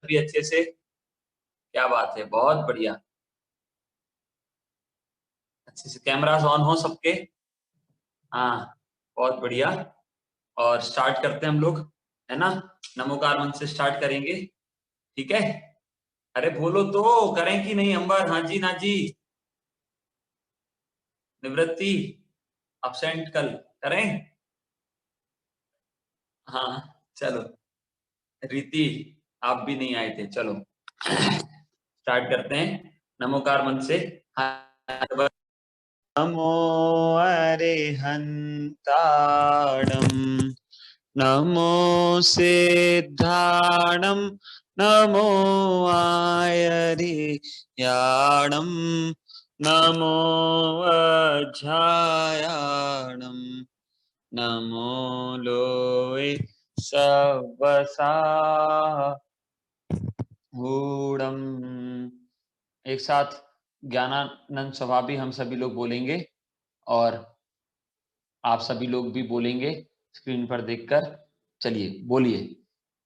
भी अच्छे से? क्या बात है, बहुत बढ़िया। अच्छे से कैमरास ऑन हो सबके? हाँ, बहुत बढ़िया। और स्टार्ट करते हैं हम लोग, है ना? नमोकार मंत्र से स्टार्ट करेंगे, ठीक है? अरे बोलो तो, करें कि नहीं अंबर? हाँ जी ना जी। निवृत्ति अब्सेंट कल, करें? हाँ चलो। रीति आप भी नहीं आए थे, चलो स्टार्ट करते हैं नमोकार मंत्र से। हाँ, नमो अरिहंताणं नमो सिद्धाणं नमो आयर्याणं नमो अध्यायाणं नमो लोए सवसाहूणम्। एक साथ ज्ञानानंद स्वभावी हम सभी लोग बोलेंगे और आप सभी लोग भी बोलेंगे स्क्रीन पर देखकर। चलिए बोलिए।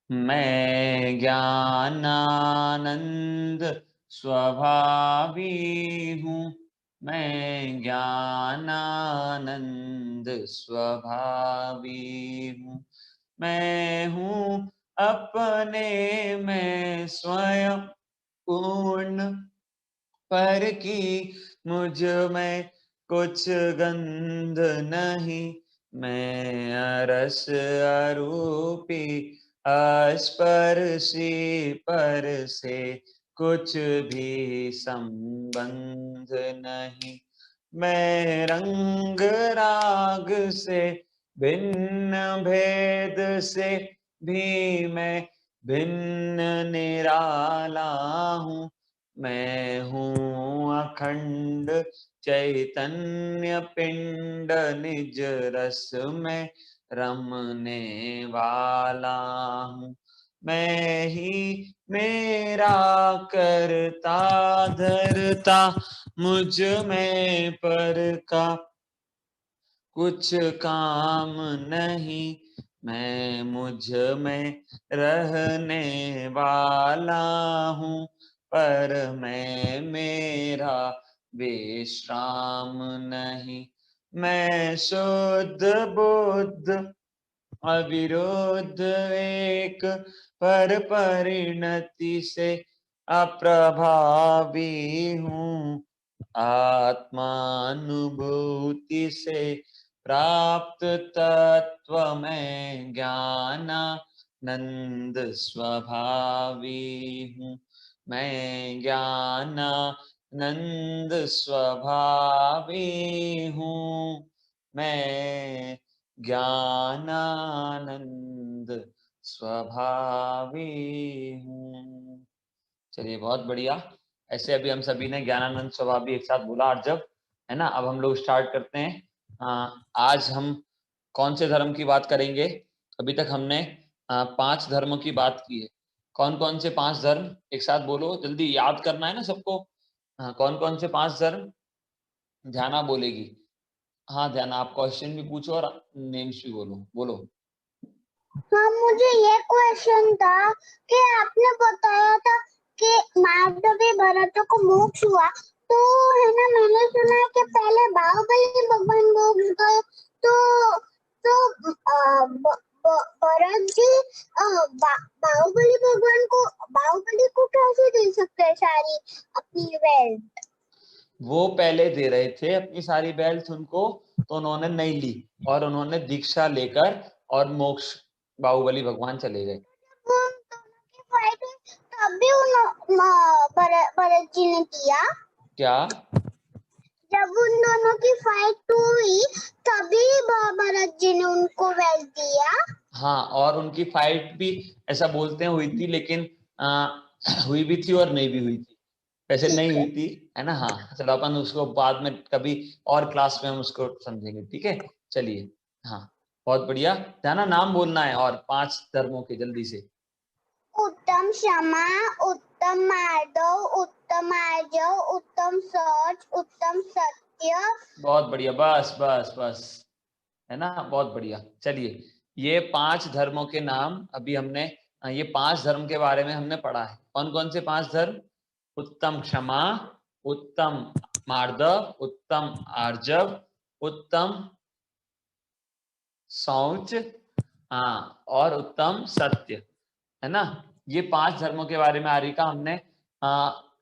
मैं ज्ञानानंद स्वभावी हूँ। मैं ज्ञानानंद स्वभावी हूँ। मैं हूँ अपने में स्वयं पूर्ण, पर की मुझ में कुछ गंध नहीं। मैं अरस अरूपी अस्पर्शी, पर से कुछ भी संबंध नहीं। मैं रंग राग से भिन्न, भेद से भी मैं भिन्न निराला हूँ। मैं हूँ अखंड चैतन्य पिंड, निज रस में रमने वाला हूँ। मैं ही मेरा करता धरता, मुझ में पर का कुछ काम नहीं। मैं मुझ में रहने वाला हूँ, पर मैं मेरा विश्राम नहीं। मैं शुद्ध बुद्ध अविरुद्ध एक, पर परिणति से अप्रभावी हूँ। आत्मानुभूति से प्राप्त तत्व में ज्ञानानंद स्वभावी हूँ। मैं ज्ञानानंद स्वभावी हूँ। मैं ज्ञानानंद स्वभावी हूँ। चलिए बहुत बढ़िया। ऐसे अभी हम सभी ने ज्ञानानंद स्वभावी एक साथ बोला और जब, है ना? अब हम लोग स्टार्ट करते हैं। आज हम कौन से धर्म की बात करेंगे? अभी तक हमने 5 धर्मों की बात की है। कौन कौन से 5 धर्म? एक साथ बोलो, जल्दी याद करना है ना सबको। कौन कौन से 5 धर्म? ध्याना बोलेगी। हाँ ध्याना, आप क्वेश्चन भी पूछो और नेम्स भी बोलो। बोलो। हाँ, मुझे ये क्वेश्चन था कि आपने बताया था कि माधवी भरत को मोक्ष हुआ, तो है ना, मैंने सुना है कि पहले बाहुबली भगवान मोक्ष गए, तो भरत जी बाहुबली भगवान को, बाहुबली को कैसे दे सकते हैं सारी अपनी वेल्थ? वो पहले दे रहे थे अपनी सारी वेल्थ उनको, तो उन्होंने नहीं ली और उन्होंने दीक्षा लेकर और मोक्ष बाहुबली भगवान चले गए। तभी भरत जी ने किया। क्या? जब उन दोनों की फाइट हुई तभी भरत जी ने उनको वेल्थ दिया। हाँ, और उनकी फाइट भी ऐसा बोलते हैं हुई थी, लेकिन हुई भी थी और नहीं भी हुई थी। वैसे नहीं हुई थी, है ना? हाँ चलो, अपन उसको बाद में कभी और क्लास में हम उसको समझेंगे, ठीक है? चलिए। हाँ बहुत बढ़िया। जाना नाम बोलना है और 5 धर्मों के जल्दी से। उत्तम क्षमा, उत्तम माधव, उत्तम आर्जव, उत्तम सच, उत्तम सत्य। बहुत बढ़िया, बस बस बस, है ना? बहुत बढ़िया। चलिए, ये 5 धर्मों के नाम अभी हमने ये 5 धर्म के बारे में हमने पढ़ा है। कौन कौन से 5 धर्म? उत्तम क्षमा, उत्तम मार्दव, उत्तम आर्जव, उत्तम शौच, हाँ, और उत्तम सत्य, है ना। ये 5 धर्मों के बारे में आर्य का हमने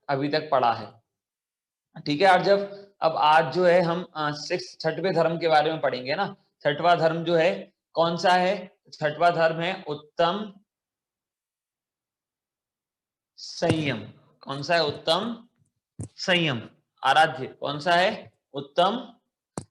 अभी तक पढ़ा है। ठीक है आर्जव, अब आज जो है हम 6वें धर्म के बारे में पढ़ेंगे ना। 6वां धर्म जो है कौन सा है? 6वां धर्म है उत्तम संयम। कौन सा है? उत्तम संयम। आराध्य कौन सा है? उत्तम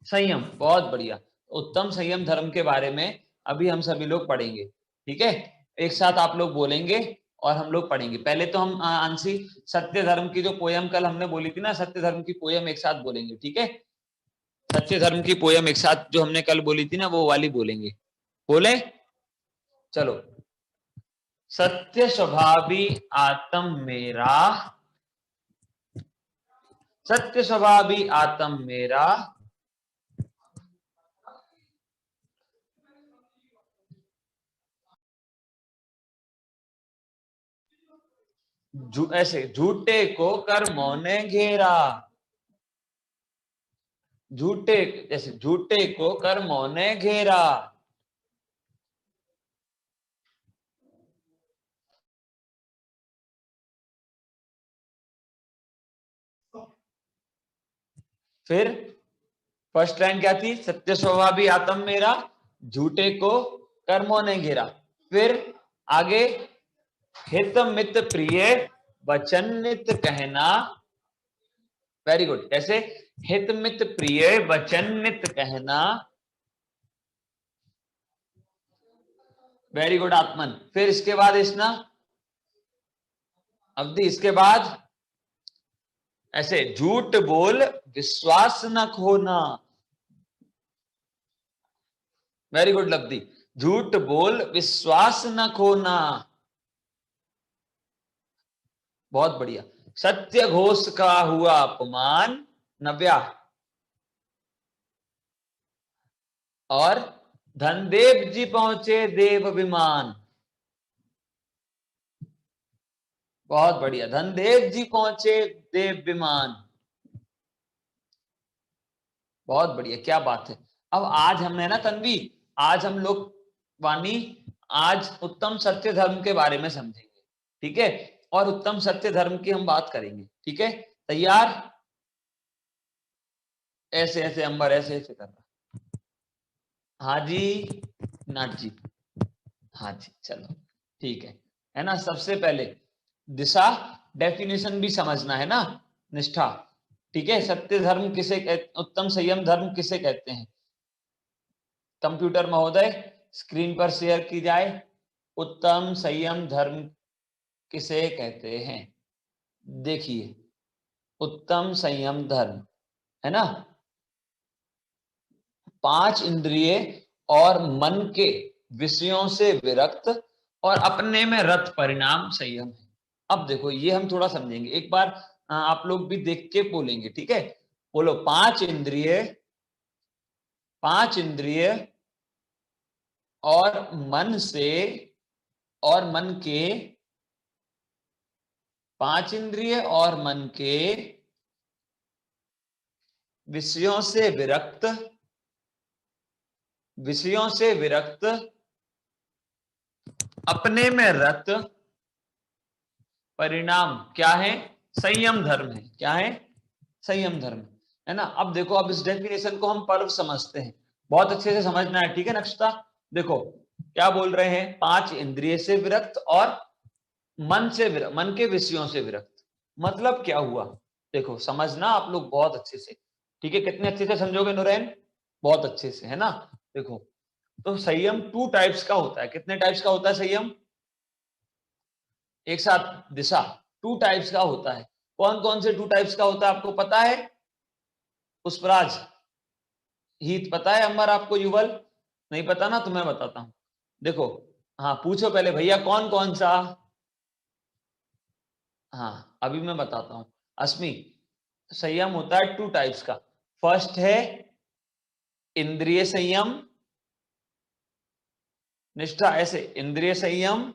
संयम। बहुत बढ़िया। उत्तम संयम धर्म के बारे में अभी हम सभी लोग पढ़ेंगे। ठीक है, एक साथ आप लोग बोलेंगे और हम लोग पढ़ेंगे। पहले तो हम आंसी सत्य धर्म की जो पोयम कल हमने बोली थी ना, सत्य धर्म की पोयम एक साथ बोलेंगे। ठीक है, सत्य धर्म की पोयम एक साथ जो हमने कल बोली थी ना, वो वाली बोलेंगे। बोले? चलो। सत्य स्वभावी आत्म मेरा, सत्य स्वभावी आत्म मेरा, ऐसे झूठे को कर्मों ने घेरा। झूठे, जैसे झूठे को कर्मों ने घेरा। फिर फर्स्ट लाइन क्या थी? सत्य स्वभावी आत्म मेरा, झूठे को कर्मों ने घेरा। फिर आगे, हित मित प्रिय वचन नित कहना। Very good. कैसे? हित मित प्रिय वचन नित कहना। वेरी गुड आत्मन। फिर इसके बाद इसना अवधि, इसके बाद ऐसे झूठ बोल विश्वास न खोना। Very good Labdhi. झूठ बोल विश्वास न खोना। बहुत बढ़िया। सत्य घोष का हुआ अपमान। नव्या। और धनदेव जी पहुंचे देव विमान। बहुत बढ़िया। धनदेव जी पहुंचे देव विमान। बहुत बढ़िया, क्या बात है। अब आज हमने ना तन्वी, आज हम लोग वाणी, आज उत्तम सत्य धर्म के बारे में समझेंगे। ठीक है, और उत्तम सत्य धर्म की हम बात करेंगे। ठीक है, तैयार? ऐसे ऐसे अंबर ऐसे ऐसे कर रहा। हाँ जी नाथ जी, हाँ जी, चलो ठीक है ना। सबसे पहले दिशा, डेफिनेशन भी समझना है ना। निष्ठा, ठीक है। सत्य धर्म किसे कहते, उत्तम संयम धर्म किसे कहते हैं? कंप्यूटर महोदय स्क्रीन पर शेयर की जाए। उत्तम संयम धर्म किसे कहते हैं? देखिए, उत्तम संयम धर्म है ना, 5 इंद्रिय और मन के विषयों से विरक्त और अपने में रत परिणाम संयम है। अब देखो, ये हम थोड़ा समझेंगे। एक बार आप लोग भी देख के बोलेंगे। ठीक है, बोलो। 5 इंद्रिय, 5 इंद्रिय और मन से, और मन के, 5 इंद्रिय और मन के विषयों से विरक्त, विषयों से विरक्त, अपने में रत परिणाम क्या है? संयम धर्म है। क्या है? संयम धर्म है ना। अब देखो, अब इस डेफिनेशन को हम पर्व समझते हैं। बहुत अच्छे से समझना है। ठीक है नक्षता, देखो क्या बोल रहे हैं? 5 इंद्रिय से विरक्त और मन से विरक्त, मन के विषयों से विरक्त। मतलब क्या हुआ? देखो समझना आप लोग बहुत अच्छे से। ठीक है, कितने अच्छे से समझोगे नुरैन? बहुत अच्छे से, है ना। देखो, तो संयम 2 टाइप्स का होता है। कितने टाइप्स का होता है संयम? एक साथ दिशा, 2 टाइप्स का होता है। कौन कौन से 2 टाइप्स का होता है आपको पता है? पुष्पराज, हित पता है? अंबर आपको? युवल नहीं पता ना, तो मैं बताता हूं। देखो, हाँ पूछो पहले भैया, कौन कौन सा? हाँ अभी मैं बताता हूं। अस्मी, संयम होता है 2 टाइप्स का। फर्स्ट है इंद्रिय संयम। निष्ठा, ऐसे इंद्रिय संयम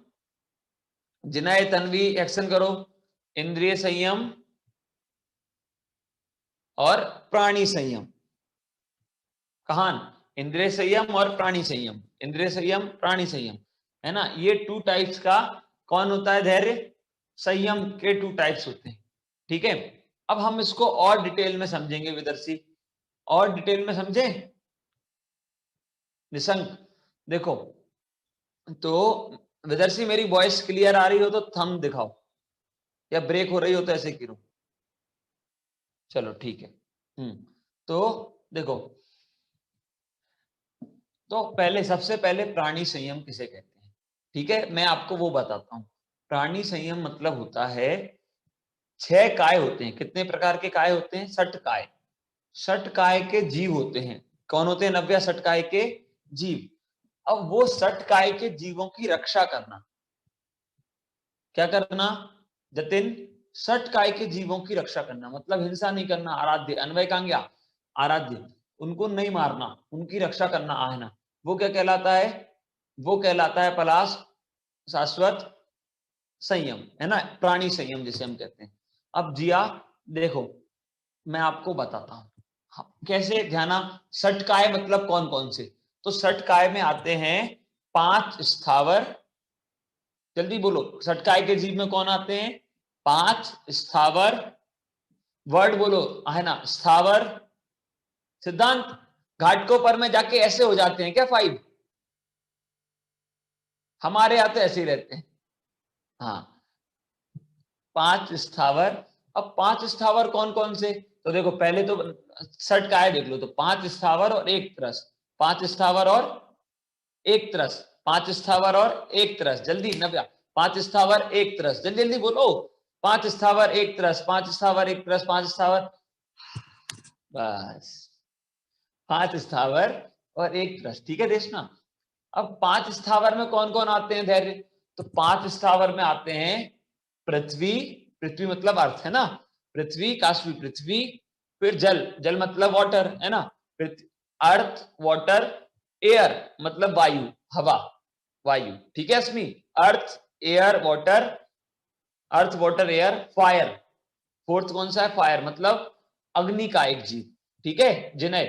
जिनय तन्वी एक्शन करो। इंद्रिय संयम और प्राणी संयम। कहान, इंद्रिय संयम और प्राणी संयम, इंद्रिय संयम प्राणी संयम, है ना। ये 2 टाइप्स का कौन होता है? धैर्य। संयम के 2 टाइप्स होते हैं, ठीक है। अब हम इसको और डिटेल में समझेंगे विदर्शी, और डिटेल में समझें निशंक। देखो, तो विदर्शी मेरी वॉइस क्लियर आ रही हो तो थंब दिखाओ, या ब्रेक हो रही हो तो ऐसे गिरो। चलो ठीक है। तो देखो, तो पहले, सबसे पहले प्राणी संयम किसे कहते हैं, ठीक है, मैं आपको वो बताता हूं। प्राणी संयम मतलब होता है 6 काय होते हैं। कितने प्रकार के काय होते हैं? 6 काय। 6 काय के जीव होते हैं। कौन होते हैं नव्या? 6 काय के जीव। अब वो 6 काय के जीवों की रक्षा करना, क्या करना जतिन? 6 काय के जीवों की रक्षा करना, मतलब हिंसा नहीं करना, आराध्य, अन्वय कांग्या, आराध्य, उनको नहीं मारना, उनकी रक्षा करना, आहना। वो क्या कहलाता है? वो कहलाता है पलाश शाश्वत संयम, है ना, प्राणी संयम जिसे हम कहते हैं। अब जिया देखो, मैं आपको बताता हूं कैसे ध्याना। 6 काय मतलब कौन कौन से? तो 6 काय में आते हैं 5 स्थावर। जल्दी बोलो, 6 काय के जीव में कौन आते हैं? 5 स्थावर। वर्ड बोलो, है ना, स्थावर। सिद्धांत, घाटकोपर में जाके ऐसे हो जाते हैं क्या 5? हमारे यहाँ तो ऐसे ही रहते हैं। हाँ, 5 स्थावर। अब 5 स्थावर कौन कौन से? तो देखो, पहले तो 6 काय देख लो, तो 5 स्थावर और 1 तरस। 5 स्थावर और 1 तरस। 5 स्थावर और 1 तरस। जल्दी नव्या, 5 स्थावर 1 तरस, जल्दी जल्दी बोलो। 5 स्थावर 1 तरस, 5 स्थावर 1 तरस, 5 स्थावर, बस 5 स्थावर और 1 तरस, ठीक है देशना। अब 5 स्थावर में कौन कौन आते हैं धैर्य? तो 5 स्थावर में आते हैं पृथ्वी, पृथ्वी मतलब अर्थ, है ना, पृथ्वी, काशवी पृथ्वी। फिर जल, जल मतलब वाटर, है ना, अर्थ, वाटर। एयर मतलब वायु, हवा, वायु, ठीक है अस्मी। अर्थ, एयर, वाटर, अर्थ, वाटर, एयर, फायर। फोर्थ कौन सा है? फायर, मतलब अग्नि का एक जीव, ठीक है जिनय,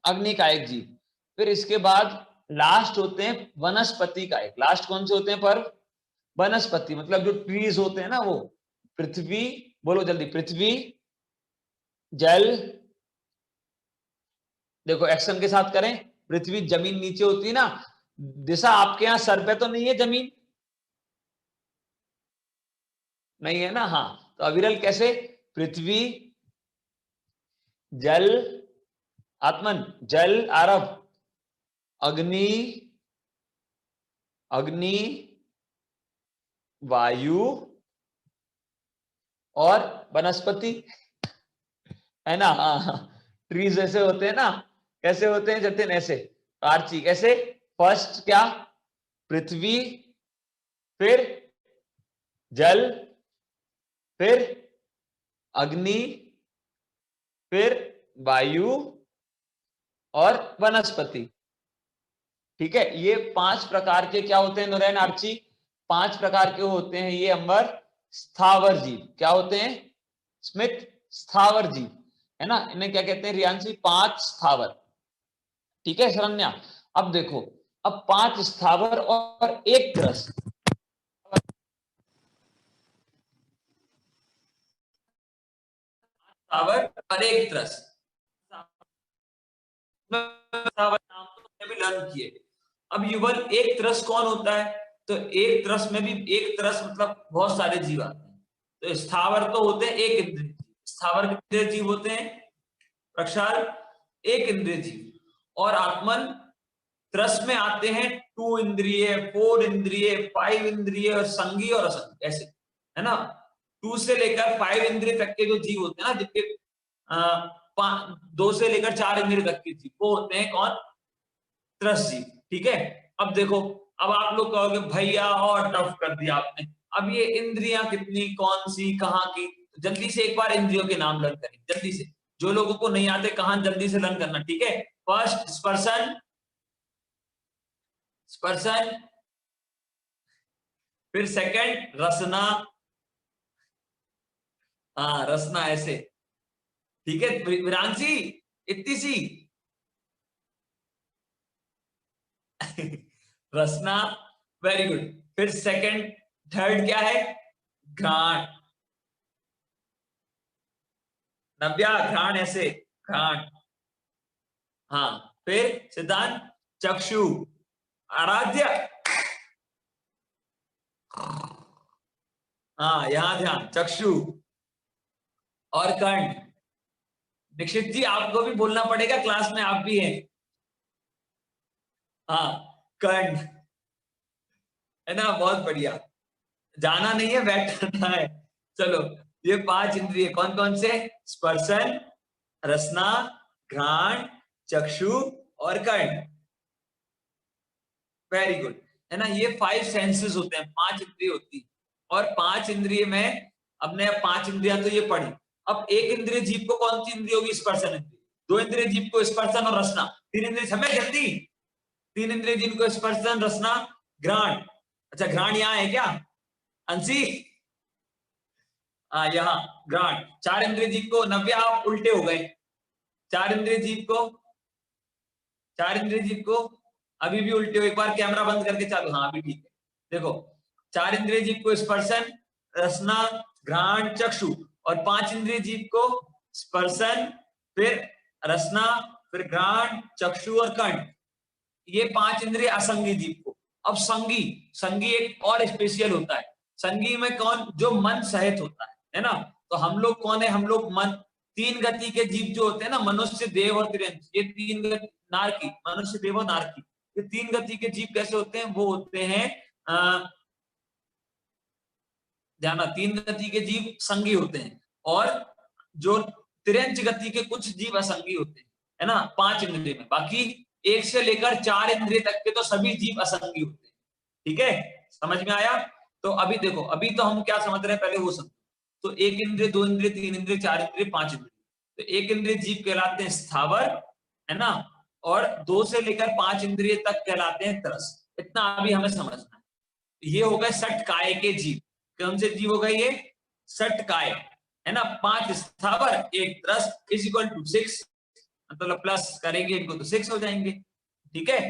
अग्नि का एक जीव। फिर इसके बाद लास्ट होते हैं वनस्पति का एक। लास्ट कौन से होते हैं? पर वनस्पति मतलब जो ट्रीज होते हैं ना, वो। पृथ्वी, बोलो जल्दी, पृथ्वी, जल, देखो एक्शन के साथ करें। पृथ्वी, जमीन नीचे होती है ना, दिशा आपके यहां सर पे तो नहीं है जमीन? नहीं है ना, हाँ, तो अविरल कैसे? पृथ्वी, जल, आत्मन, जल, आरव, अग्नि, अग्नि, वायु और वनस्पति, है ना। हाँ, ट्रीज ऐसे होते हैं ना, कैसे होते हैं जतिन? ऐसे, आर्ची कैसे? फर्स्ट क्या? पृथ्वी, फिर जल, फिर अग्नि, फिर वायु और वनस्पति, ठीक है। ये 5 प्रकार के क्या होते हैं नुरैन आर्ची? 5 प्रकार के होते हैं ये अंबर स्थावर जीव। क्या होते हैं स्मिथ? स्थावर जीव, है ना। इन्हें क्या कहते हैं रियांशी? 5 स्थावर, ठीक है शरण्या। अब देखो, अब 5 स्थावर और 1 त्रस। स्थावर और 1 त्रस, स्थावर नाम तो भी लर्न किए। अब युगल 1 त्रस कौन होता है? तो 1 त्रस में भी 1 त्रस मतलब बहुत सारे जीव आते हैं। तो स्थावर तो होते हैं 1 इंद्रिय, स्थावर कितने जीव होते हैं प्रक्षाल? 1 इंद्रिय जीव। और आत्मन त्रस में आते हैं 2 इंद्रिय, 4 इंद्रिय, 5 इंद्रिय और संगी और असंगी, ऐसे, है ना। 2 से लेकर 5 इंद्रिय तक के जो जीव होते हैं ना, जिनके 2 से लेकर 4 इंद्रिय तक के जीव, वो होते हैं कौन? त्रस जीव, ठीक है। अब देखो, अब आप लोग कहोगे भैया और टफ कर दिया आपने। अब ये इंद्रियां कितनी, कौन सी, कहाँ की? जल्दी से एक बार इंद्रियों के नाम लर्न करें जल्दी से, जो लोगों को नहीं आते कहां, जल्दी से लर्न करना, ठीक है। फर्स्ट स्पर्शन, स्पर्शन, फिर सेकंड रसना, हाँ रसना ऐसे, ठीक है विरांशी, इतनी सी रसना, वेरी गुड। फिर सेकंड थर्ड क्या है, घ्राण, नव्या घ्राण ऐसे, घ्राण, हाँ। फिर सिद्धांत चक्षु, आराध्य, हाँ यहां ध्यान, चक्षु और कर्ण। दीक्षित जी आपको भी बोलना पड़ेगा, क्लास में आप भी हैं, हाँ कर्ण, है ना, बहुत बढ़िया, जाना नहीं है बैठना है। चलो ये 5 इंद्रिय कौन कौन से, स्पर्शन, रसना, घ्राण, चक्षु और कर्ण, वेरी गुड, है ना। ये 5 सेंसेस होते हैं, 5 इंद्रिय होती, और 5 इंद्रिय में अपने 5 इंद्रियां तो ये पढ़ी। अब एक इंद्रिय जीव को कौन सी इंद्रिय होगी, स्पर्शन इंद्रिय। 2 इंद्रिय जीव को स्पर्शन और रसना। 3 इंद्रिय समय जल्दी, 3 इंद्रिय जिनको स्पर्शन, रसना, घ्राण। अच्छा घ्राण यहाँ है क्या अंशी, यहाँ घ्राण। 4 इंद्रिय जीव को, नव्या आप उल्टे हो गए, 4 इंद्रिय जीव को, 4 इंद्रिय जीव को अभी भी उल्टे हो, एक बार कैमरा बंद करके चालू, हाँ अभी ठीक है। देखो 4 इंद्रिय जीव को स्पर्शन, रसना, घ्राण, चक्षु, और 5 इंद्रिय जीव को स्पर्शन, फिर रसना, फिर घ्राण, चक्षु और कर्ण। ये 5 इंद्रिय असंगी जीव को। अब संगी, संगी एक और स्पेशल होता है। संगी में कौन, जो मन सहित होता है ना। तो हम लोग कौन है, हम लोग मन, 3 गति के जीव जो होते हैं ना, मनुष्य, देव और तिर्यंच, ये 3 गति, नारकी, मनुष्य, देव और नारकी, ये 3 गति के जीव कैसे होते हैं, वो होते हैं ध्यान, 3 गति के जीव संगी होते हैं, और जो तिर्यंच गति के कुछ जीव असंगी होते हैं, है ना, 5 इंद्रिय में। बाकी 1 से लेकर 4 इंद्रिय तक के तो सभी जीव असंगी होते हैं, ठीक है, समझ में आया। तो अभी देखो, अभी तो हम क्या समझ रहे हैं, पहले वो समझो। तो 1 इंद्रिय, 2 इंद्रिय, 3 इंद्रिय, 4 इंद्रिय, 5 इंद्रिय। तो 1 इंद्रिय जीव कहलाते हैं स्थावर, है ना, और 2 से लेकर 5 इंद्रिय तक कहलाते हैं तरस। इतना अभी हमें समझना है। ये हो गए षट काय के जीव। कौन से जीव हो गए ये, षट काय, है ना। 5 स्थावर, 1 तरस, इज इक्वल टू 6, मतलब प्लस करेंगे इनको तो 6 हो जाएंगे, ठीक है।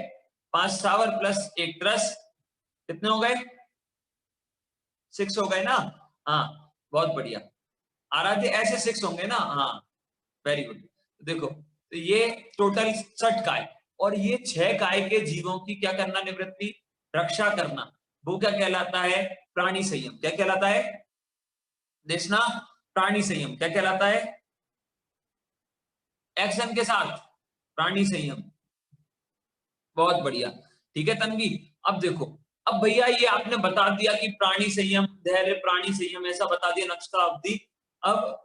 5 स्थावर प्लस 1 तरस, कितने हो गए, 6 हो गए ना, हाँ बहुत बढ़िया। आराध्य ऐसे 6 होंगे ना, हाँ वेरी गुड। देखो तो ये टोटल 6 काय, और ये 6 काय के जीवों की क्या करना, निवृत्ति, रक्षा करना, वो क्या कहलाता है, प्राणी संयम। क्या कहलाता है, देखना, प्राणी संयम क्या कहलाता है, एक्शन के साथ, प्राणी संयम, बहुत बढ़िया, ठीक है तन्वी। अब देखो, अब भैया ये आपने बता दिया कि प्राणी संयम, धैर्य, प्राणी संयम ऐसा बता दिया, नक्शा अवधि। अब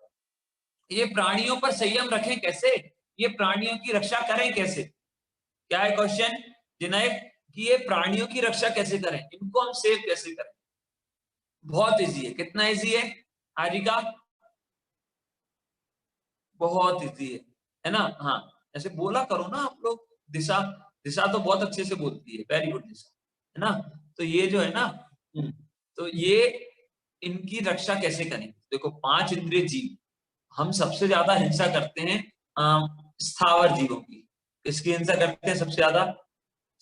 ये प्राणियों पर संयम रखें कैसे, ये प्राणियों की रक्षा करें कैसे, क्या है क्वेश्चन जिनय, कि ये प्राणियों की रक्षा कैसे करें, इनको हम सेव कैसे करें। बहुत इजी है, कितना इजी है हारिका, बहुत इजी है ना, हाँ ऐसे बोला करो ना आप लोग। दिशा, दिशा तो बहुत अच्छे से बोलती है, वेरी गुड दिशा, है ना। तो ये जो है ना, तो ये इनकी रक्षा कैसे करें। देखो 5 इंद्रिय जीव, हम सबसे ज्यादा हिंसा करते हैं स्थावर जीवों की। किसकी हिंसा करते हैं सबसे ज्यादा,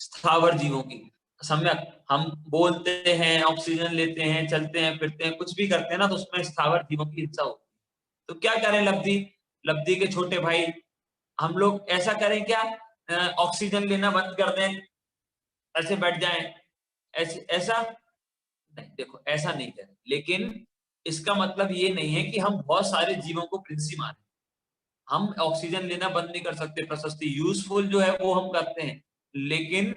स्थावर जीवों की। सम्यक, हम बोलते हैं, ऑक्सीजन लेते हैं, चलते हैं, फिरते हैं, कुछ भी करते हैं ना, तो उसमें स्थावर जीवों की हिंसा होती है। तो क्या करें लब्धि, लब्धि के छोटे भाई, हम लोग ऐसा करें क्या, ऑक्सीजन लेना बंद कर दें, ऐसे बैठ जाएं, ऐसे, ऐसा नहीं, देखो ऐसा नहीं करें। लेकिन इसका मतलब ये नहीं है कि हम बहुत सारे जीवों को प्रिंसी माने। हम ऑक्सीजन लेना बंद नहीं कर सकते, प्रशस्ति यूजफुल जो है वो हम करते हैं, लेकिन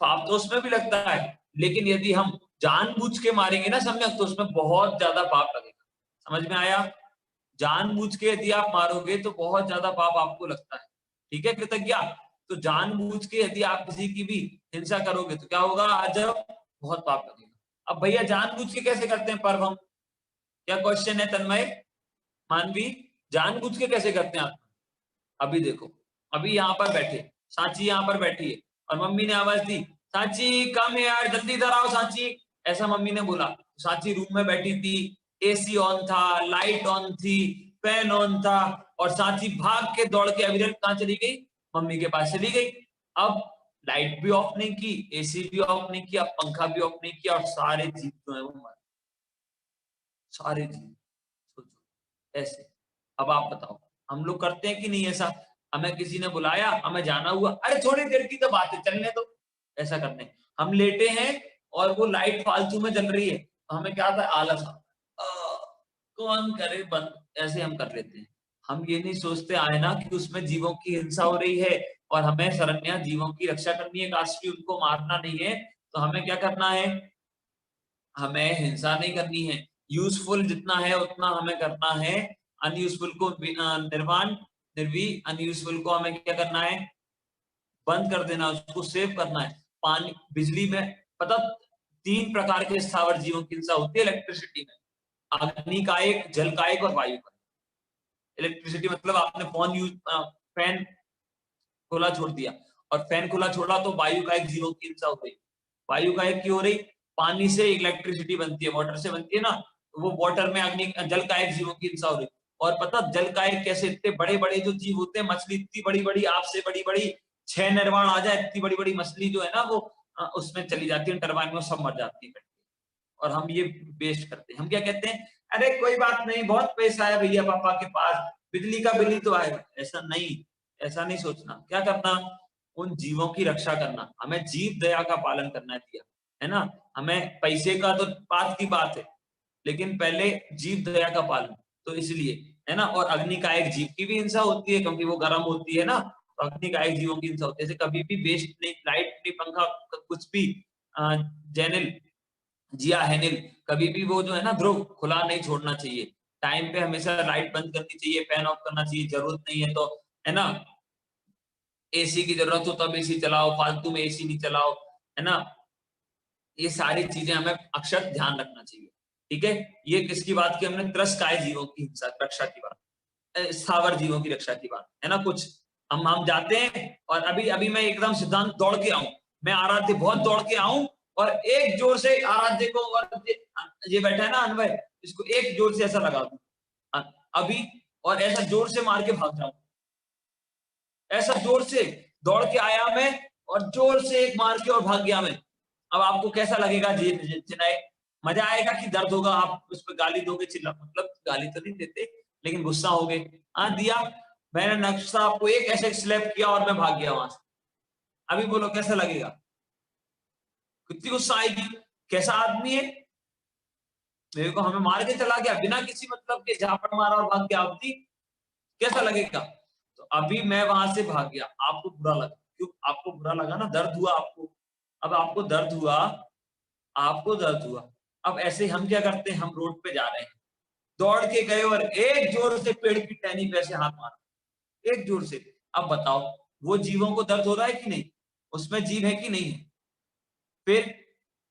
पाप तो उसमें भी लगता है। लेकिन यदि हम जानबूझ के मारेंगे ना सम्यक, तो उसमें बहुत ज्यादा पाप लगेगा। समझ में आया, जानबूझ के यदि आप मारोगे तो बहुत ज्यादा पाप आपको लगता है, ठीक है कृतज्ञा। तो जानबूझ के यदि आप किसी की भी हिंसा करोगे तो क्या होगा, अजब बहुत पाप लगेगा। अब भैया जानबूझ के कैसे करते हैं पर्व हम, क्या क्वेश्चन है तन्मय, मानवी, जानबूझ के कैसे करते हैं आप। अभी देखो, अभी यहाँ पर बैठे सांची, यहाँ पर बैठी है, और मम्मी ने आवाज दी, सांची कम यार, जल्दी इधर आओ सांची, ऐसा मम्मी ने बोला। सांची रूम में बैठी थी, एसी ऑन था, लाइट ऑन थी, फैन ऑन था, और सांची भाग के दौड़ के अविरल कहाँ चली गई, मम्मी के पास चली गई। अब लाइट भी ऑफ नहीं की, एसी भी ऑफ नहीं किया, पंखा भी ऑफ नहीं किया, और सारे जीव जो है वो मर, सारे जीव। सोचो ऐसे। अब आप बताओ हम लोग करते हैं कि नहीं ऐसा? हमें किसी ने बुलाया, हमें जाना हुआ, अरे थोड़ी देर की तो बात है, चलने दो, ऐसा करते हैं। हम लेटे हैं और वो लाइट फालतू में जल रही है, तो हमें क्या आता है, आलस आता है, कौन करे बंद, ऐसे हम कर लेते हैं। हम ये नहीं सोचते आए ना कि उसमें जीवों की हिंसा हो रही है, और हमें शरण्या जीवों की रक्षा करनी है, काश उनको मारना नहीं है। तो हमें क्या करना है, हमें हिंसा नहीं करनी है, यूजफुल जितना है उतना हमें करना है, अनयूजफुल को निर्वाण निर्वी, अनयूजफुल को हमें क्या करना है, बंद कर देना, उसको सेव करना है। पानी, बिजली में पता 3 प्रकार के स्थावर जीवों की हिंसा होती है इलेक्ट्रिसिटी में, अग्नि का एक, जल का एक और वायु का। इलेक्ट्रिसिटी मतलब आपने फोन यूज, फैन खुला छोड़ दिया, और फैन खुला छोड़ा तो वायु का एक जीवों की हिंसा हो गई। वायु का एक क्यों हो रही, पानी से इलेक्ट्रिसिटी बनती है, वाटर से बनती है ना, वो वाटर में अग्नि, जल का एक जीवों की हिंसा हो रही। और पता जल का एक कैसे, इतने बड़े बड़े जो जीव होते हैं, मछली इतनी बड़ी बड़ी, आपसे बड़ी बड़ी 6 निर्वाण आ जाए, इतनी बड़ी बड़ी मछली जो है ना वो उसमें चली जाती है, टरबाइन में सब मर जाती है। और हम ये वेस्ट करते हैं, हम क्या कहते हैं, अरे कोई बात नहीं, बहुत पैसा है भैया पापा के पास, बिजली का बिल ही तो आएगा। ऐसा नहीं, ऐसा नहीं सोचना। क्या करना, उन जीवों की रक्षा करना, हमें जीव दया का पालन करना है ना। हमें पैसे का तो बात की बात है, लेकिन पहले जीव दया का पालन, तो इसलिए है ना। और अग्नि का एक जीव की भी हिंसा होती है, क्योंकि वो गर्म होती है ना, तो अग्नि का एक जीवों की हिंसा होती है। जैसे कभी भी वेस्ट नहीं, लाइट नहीं, पंखा कुछ भी, जैनिल जिया हेनिल, कभी भी वो जो है ना ध्रुव खुला नहीं छोड़ना चाहिए, टाइम पे हमेशा लाइट बंद करनी चाहिए, फैन ऑफ करना चाहिए, जरूरत नहीं है तो, है ना। एसी की जरूरत हो तब एसी चलाओ, फालतू में एसी नहीं चलाओ, है ना। ये सारी चीजें हमें अक्षर ध्यान रखना चाहिए, ठीक है। ये किसकी बात की हमने, त्रस्काय जीवों की हिंसा रक्षा की बात, स्थावर जीवों की रक्षा की बात, है ना। कुछ हम जाते हैं, और अभी अभी मैं एकदम सिद्धांत दौड़ के आऊं, मैं आराध्य बहुत दौड़ के आऊं, और एक जोर से आराध्य को, और ये बैठा है ना अनवय, इसको एक जोर से ऐसा लगा दूं अभी, और ऐसा जोर से मार के भाग जाऊं, ऐसा जोर से दौड़ के आया मैं, और जोर से एक मार के और भाग गया मैं। अब आपको कैसा लगेगा जी, चिनाए, मजा आएगा कि दर्द होगा? आप उस पर गाली दोगे, चिल्ला, मतलब गाली तो नहीं देते, लेकिन गुस्सा हो गए, हाँ दिया मैंने नक्शा, आपको एक ऐसे स्लैप किया और मैं भाग गया वहां से। अभी बोलो कैसा लगेगा, कितनी गुस्सा आएगी, कैसा आदमी है, मेरे को हमें मार के चला गया बिना किसी मतलब के, झापड़ मारा और भाग गया, अवधि कैसा लगेगा? तो अभी मैं वहां से भाग गया, आपको बुरा लगा, क्यों आपको बुरा लगा ना, दर्द हुआ आपको। अब आपको दर्द हुआ, आपको दर्द हुआ। अब ऐसे हम क्या करते हैं, हम रोड पे जा रहे हैं, दौड़ के गए और एक जोर से पेड़ की टहनी पे ऐसे हाथ मारा, एक जोर से। अब बताओ वो जीवों को दर्द हो रहा है कि नहीं, उसमें जीव है कि नहीं है? फिर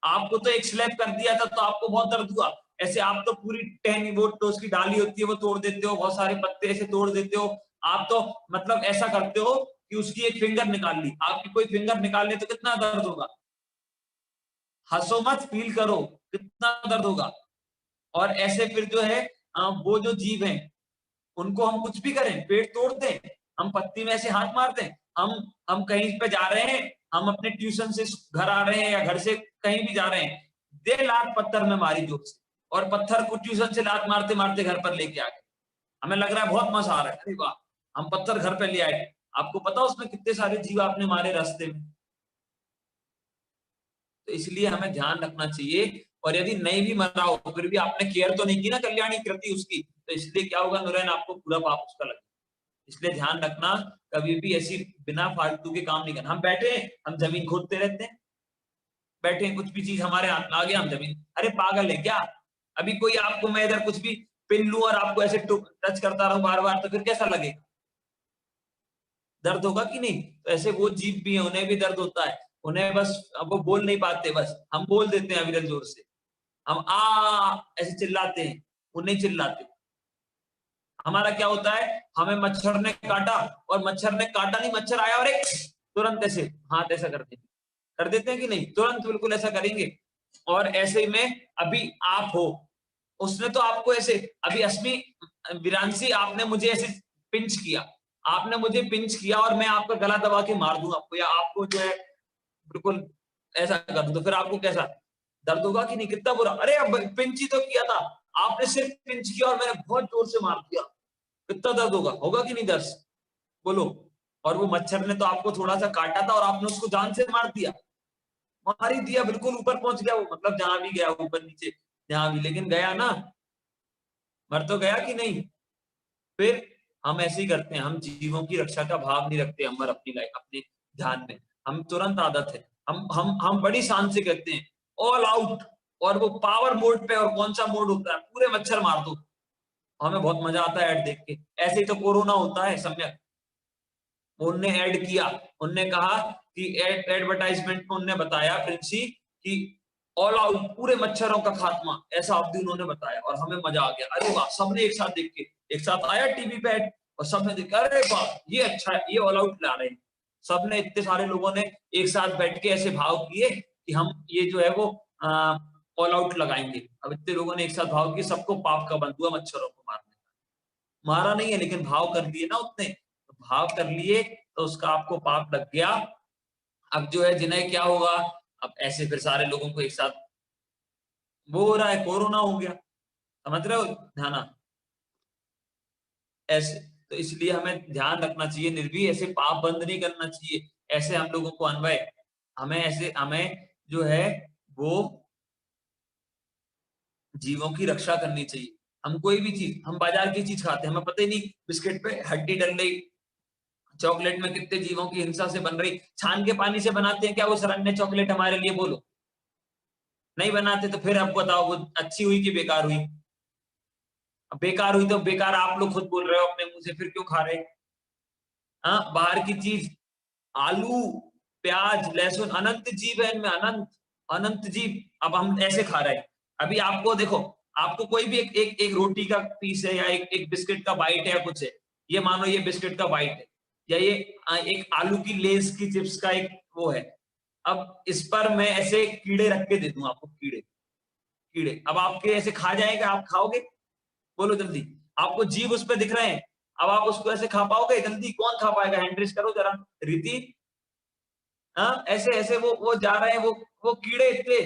आपको तो एक स्लैप कर दिया था तो आपको बहुत दर्द हुआ, ऐसे आप तो पूरी टहनी, वो तो उसकी डाली होती है वो तोड़ देते हो, बहुत सारे पत्ते ऐसे तोड़ देते हो, आप तो मतलब ऐसा करते हो कि उसकी एक फिंगर निकाल ली, आपकी कोई फिंगर निकाल ले तो कितना दर्द होगा? हंसो मत, फील करो कितना दर्द होगा। और ऐसे फिर जो है वो जो जीव हैं उनको हम कुछ भी करें, पेड़ तोड़ दें, हम पत्ती में ऐसे हाथ मारते हैं, हम कहीं पे जा रहे हैं, हम अपने ट्यूशन से घर आ रहे हैं या घर से कहीं भी जा रहे हैं, दे लात पत्थर में मारी जोर से, और पत्थर को ट्यूशन से लात मारते मारते घर पर लेके आ गए, हमें लग रहा है बहुत मजा आ रहा है, अरे वाह हम पत्थर घर पे ले आए, आपको पता उसमें कितने सारे जीव आपने मारे रास्ते में। तो इसलिए हमें ध्यान रखना चाहिए, और यदि नहीं भी मरा हो फिर भी आपने केयर तो नहीं की ना कल्याणी कृति उसकी, तो इसलिए क्या होगा नुरैन, आपको पूरा पाप उसका लगेगा। इसलिए ध्यान रखना, कभी भी ऐसी बिना फालतू के काम नहीं करना। हम बैठे हैं, हम जमीन खोदते रहते हैं, बैठे हैं, कुछ भी चीज हमारे हाथ में आ गया हम जमीन, अरे पागल है क्या? अभी कोई आपको, मैं इधर कुछ भी पिन लूं और आपको ऐसे टच करता रहूं बार बार, तो फिर कैसा लगेगा, दर्द होगा कि नहीं? तो ऐसे वो जीव भी है, उन्हें भी दर्द होता है, उन्हें बस अब वो बोल नहीं पाते, बस हम बोल देते हैं अविरल जोर से, हम आ ऐसे चिल्लाते हैं, वो नहीं चिल्लाते। हमारा क्या होता है, हमें मच्छर ने काटा, और मच्छर ने काटा नहीं, मच्छर आया और एक तुरंत ऐसे हाथ ऐसा कर देते हैं कि नहीं, तुरंत बिल्कुल ऐसा करेंगे, और ऐसे में अभी आप हो, उसने तो आपको ऐसे, अभी अस्मी विरांशी आपने मुझे ऐसे पिंच किया, आपने मुझे पिंच किया और मैं आपका गला दबा के मार दूं आपको, या आपको जो है बिल्कुल ऐसा कर दूं, तो फिर आपको कैसा दर्द होगा कि नहीं? कितना बुरा। अरे अब पिंच ही तो किया था आपने, सिर्फ पिंच किया और मैंने बहुत जोर से मार दिया, कितना दर्द होगा? होगा कि नहीं दर्द? बोलो। और वो मच्छर ने तो आपको थोड़ा सा काटा था और आपने उसको जान से मार दिया, मार ही दिया, बिल्कुल ऊपर पहुंच गया वो, मतलब जहां भी गया, ऊपर नीचे जहां भी, लेकिन गया ना, मर तो गया कि नहीं? फिर हम ऐसे ही करते हैं, हम जीवों की रक्षा का भाव नहीं रखते अमर अपनी लाइफ, अपने ध्यान में। हम तुरंत आदत है, हम बड़ी शान से कहते हैं ऑल आउट, और वो पावर मोड पे, और कौन सा मोड होता है, पूरे मच्छर मार दो, हमें बहुत मजा आता है ऐड देख के। ऐसे ही तो कोरोना होता है सम्यक, उनने ऐड किया, उनने कहा कि एडवर्टाइजमेंट में उनने बताया प्रिंसी कि ऑल आउट, पूरे मच्छरों का खात्मा, ऐसा अवधि उन्होंने बताया, और हमें मजा आ गया, अरे वाह, सबने एक साथ देख के, एक साथ आया टीवी पे ऐड, और सबने देखा, अरे वाह ये अच्छा है, ये ऑल आउट ला रहे हैं। सबने, इतने सारे लोगों ने एक साथ बैठ के ऐसे भाव किए कि हम ये जो है वो ऑल आउट लगाएंगे। अब इतने लोगों ने एक साथ भाव किए, सबको पाप का बंद हुआ मच्छरों को मारने का। मारा नहीं है, लेकिन भाव कर दिए ना उतने, तो भाव कर लिए तो उसका आपको पाप लग गया। अब जो है जिन्हें क्या होगा, अब ऐसे फिर सारे लोगों को एक साथ वो हो रहा है, कोरोना हो गया, समझ रहे हो ध्यान? ऐसे तो इसलिए हमें ध्यान रखना चाहिए, निर्भीक ऐसे पाप बंद नहीं करना चाहिए, ऐसे हम लोगों को अन्वय, हमें ऐसे, हमें जो है वो जीवों की रक्षा करनी चाहिए। हम कोई भी चीज, हम बाजार की चीज खाते हैं, हमें पता ही नहीं बिस्किट पे हड्डी डल रही, चॉकलेट में कितने जीवों की हिंसा से बन रही, छान के पानी से बनाते हैं क्या वो सरन्य चॉकलेट हमारे लिए? बोलो, नहीं बनाते, तो फिर अब बताओ वो अच्छी हुई कि बेकार हुई? अब बेकार हुई तो बेकार आप लोग खुद बोल रहे हो अपने मुंह से, फिर क्यों खा रहे? हाँ, बाहर की चीज, आलू, प्याज, लहसुन, अनंत जीव है इनमें, अनंत अनंत जीव, अब हम ऐसे खा रहे हैं। अभी आपको देखो, आपको कोई भी एक रोटी का पीस है, या एक बिस्किट का बाइट है, या कुछ है, ये मानो ये बिस्किट का बाइट है, या ये एक आलू की लेस की चिप्स का एक वो है, अब इस पर मैं ऐसे कीड़े रख के दे दूं आपको, कीड़े कीड़े, अब आपके ऐसे खा जाएगा, आप खाओगे? बोलो जल्दी। आपको जीव उस पे दिख रहे हैं, अब आप उसको ऐसे खा पाओगे? जल्दी कौन खा पाएगा? हैंड रेस करो जरा, रीति। हाँ, ऐसे ऐसे वो जा रहे हैं, वो कीड़े इतने,